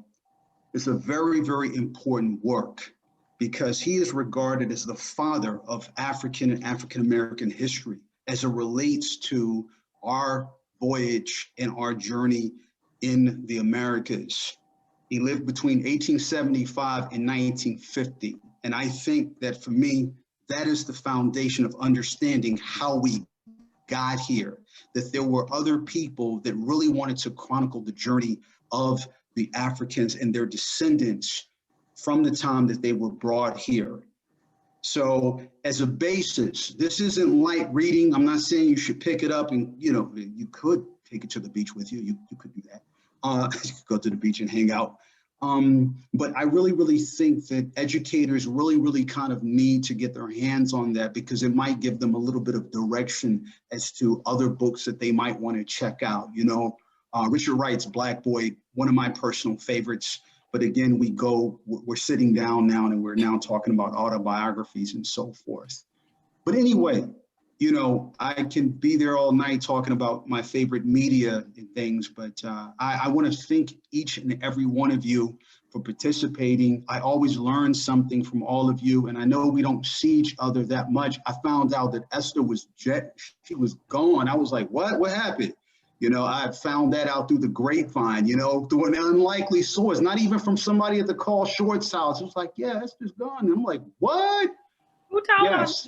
is a very, very important work. because he is regarded as the father of African and African-American history as it relates to our voyage and our journey in the Americas. He lived between 1875 and 1950. And I think that for me, that is the foundation of understanding how we got here, that there were other people that really wanted to chronicle the journey of the Africans and their descendants from the time that they were brought here. So as a basis, this isn't light reading. I'm not saying you should pick it up and, you could take it to the beach with you. You could do that. You could go to the beach and hang out. But I really think that educators really kind of need to get their hands on that, because it might give them a little bit of direction as to other books that they might want to check out. Richard Wright's Black Boy, one of my personal favorites. But again, we're sitting down now and we're now talking about autobiographies and so forth. But anyway, I can be there all night talking about my favorite media and things, but I want to thank each and every one of you for participating. I always learn something from all of you, and I know we don't see each other that much. I found out that Esther she was gone. I was like, what happened? I found that out through the grapevine, through an unlikely source, not even from somebody at the Carl-Schurz-Haus. It was like, yeah, Esther's gone. And I'm like, what? Who told us?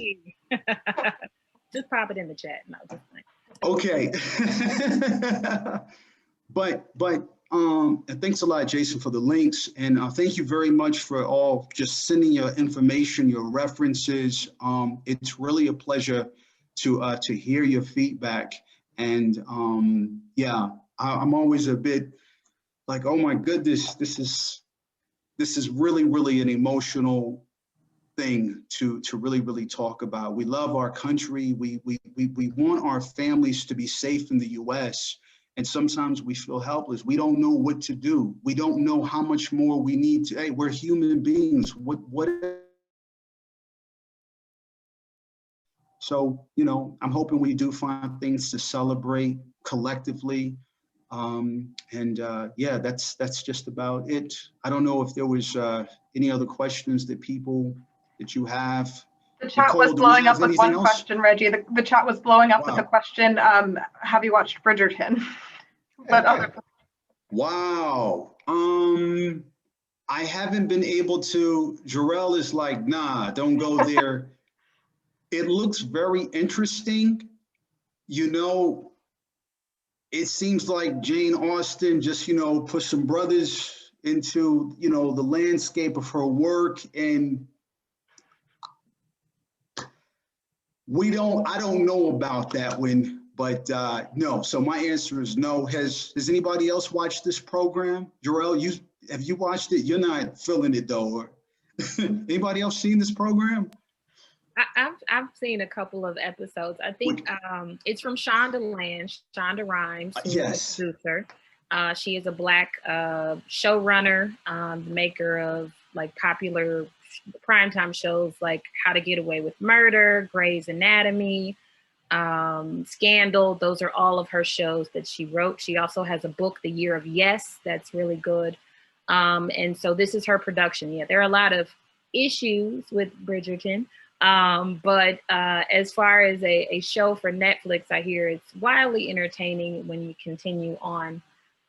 Just pop it in the chat. No, just okay. But thanks a lot, Jason, for the links. And thank you very much for all just sending your information, your references. It's really a pleasure to hear your feedback. And I'm always a bit like, oh my goodness, this is really an emotional thing to really talk about. We love our country. We want our families to be safe in the US. And sometimes we feel helpless. We don't know what to do. We don't know how much more we need to, hey, we're human beings. So, I'm hoping we do find things to celebrate collectively. That's just about it. I don't know if there was any other questions that you have. The chat was blowing up with one question, Reggie. The chat was blowing up with the question, have you watched Bridgerton? Wow. I haven't been able to. Jorrell is like, nah, don't go there. It looks very interesting. It seems like Jane Austen just, put some brothers into, the landscape of her work. And I don't know about that one, but no. So my answer is no. Has anybody else watched this program? Jorrell, have you watched it? You're not feeling it though. Anybody else seen this program? I've seen a couple of episodes. I think it's from Shonda Rhimes, who's yes. a producer. She is a Black showrunner, maker of like popular primetime shows like How to Get Away with Murder, Grey's Anatomy, Scandal. Those are all of her shows that she wrote. She also has a book, The Year of Yes, that's really good. And so this is her production. Yeah, there are a lot of issues with Bridgerton. But as far as a show for Netflix, I hear it's wildly entertaining when you continue on.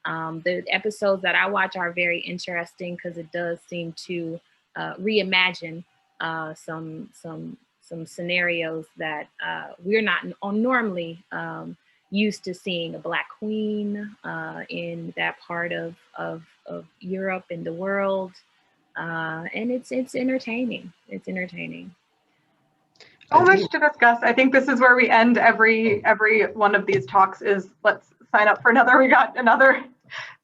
The episodes that I watch are very interesting because it does seem to reimagine some scenarios that we're not normally used to seeing a Black queen in that part of Europe and the world. And it's entertaining. It's entertaining. So much to discuss. I think this is where we end every one of these talks is let's sign up for another. We got another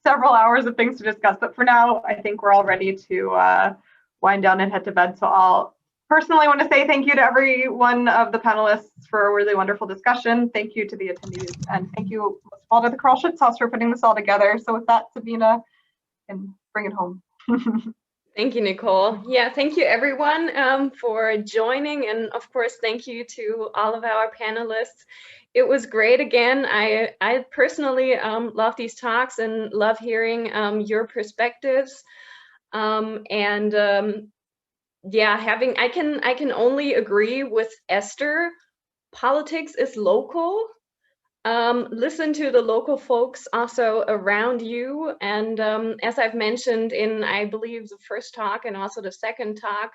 several hours of things to discuss, but for now, I think we're all ready to wind down and head to bed. So I'll personally want to say thank you to every one of the panelists for a really wonderful discussion. Thank you to the attendees, and thank you most of all to the Carl-Schurz-Haus for putting this all together. So with that, Sabina, can bring it home. Thank you, Nicole. Yeah, thank you everyone for joining. And of course, thank you to all of our panelists. It was great again. I personally love these talks and love hearing your perspectives. yeah, I can only agree with Esther. Politics is local. Listen to the local folks also around you. And as I've mentioned in, I believe, the first talk and also the second talk,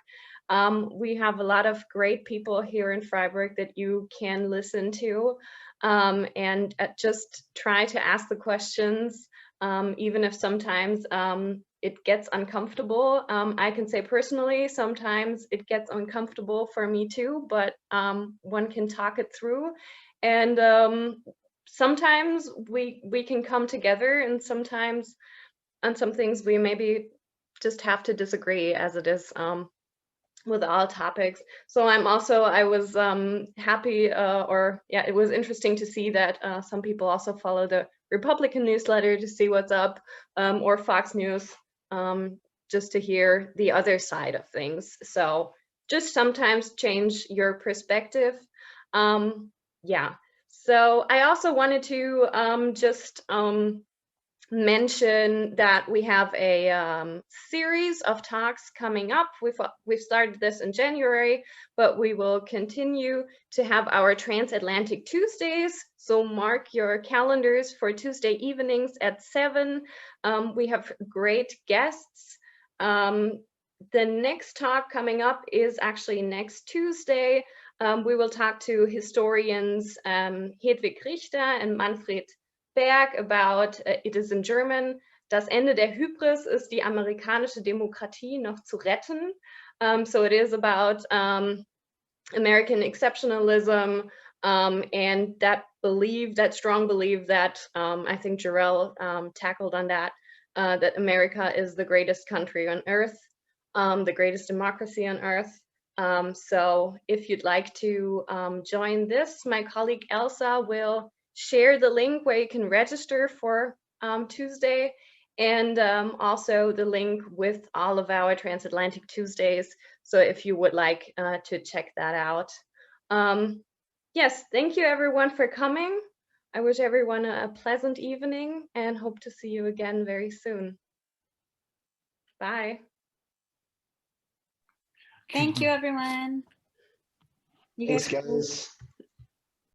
we have a lot of great people here in Freiburg that you can listen to, and just try to ask the questions, even if sometimes it gets uncomfortable. I can say personally, sometimes it gets uncomfortable for me too, but one can talk it through. And sometimes we can come together, and sometimes on some things we maybe just have to disagree, as it is with all topics. So I was happy, it was interesting to see that some people also follow the Republican newsletter to see what's up, or Fox News, just to hear the other side of things. So just sometimes change your perspective. Yeah. So I also wanted to just mention that we have a series of talks coming up. We've started this in January, but we will continue to have our Transatlantic Tuesdays. So mark your calendars for Tuesday evenings at 7. We have great guests. The next talk coming up is actually next Tuesday. We will talk to historians Hedwig Richter and Manfred Berg about, it is in German, das Ende der Hybris ist die amerikanische Demokratie noch zu retten. So it is about American exceptionalism, and that strong belief that I think Jorrell tackled on that America is the greatest country on earth, the greatest democracy on earth. So if you'd like to join this, my colleague Elsa will share the link where you can register for Tuesday, and also the link with all of our Transatlantic Tuesdays. So if you would like to check that out. Yes, thank you everyone for coming. I wish everyone a pleasant evening and hope to see you again very soon. Bye. Thank you, everyone. Thanks, guys.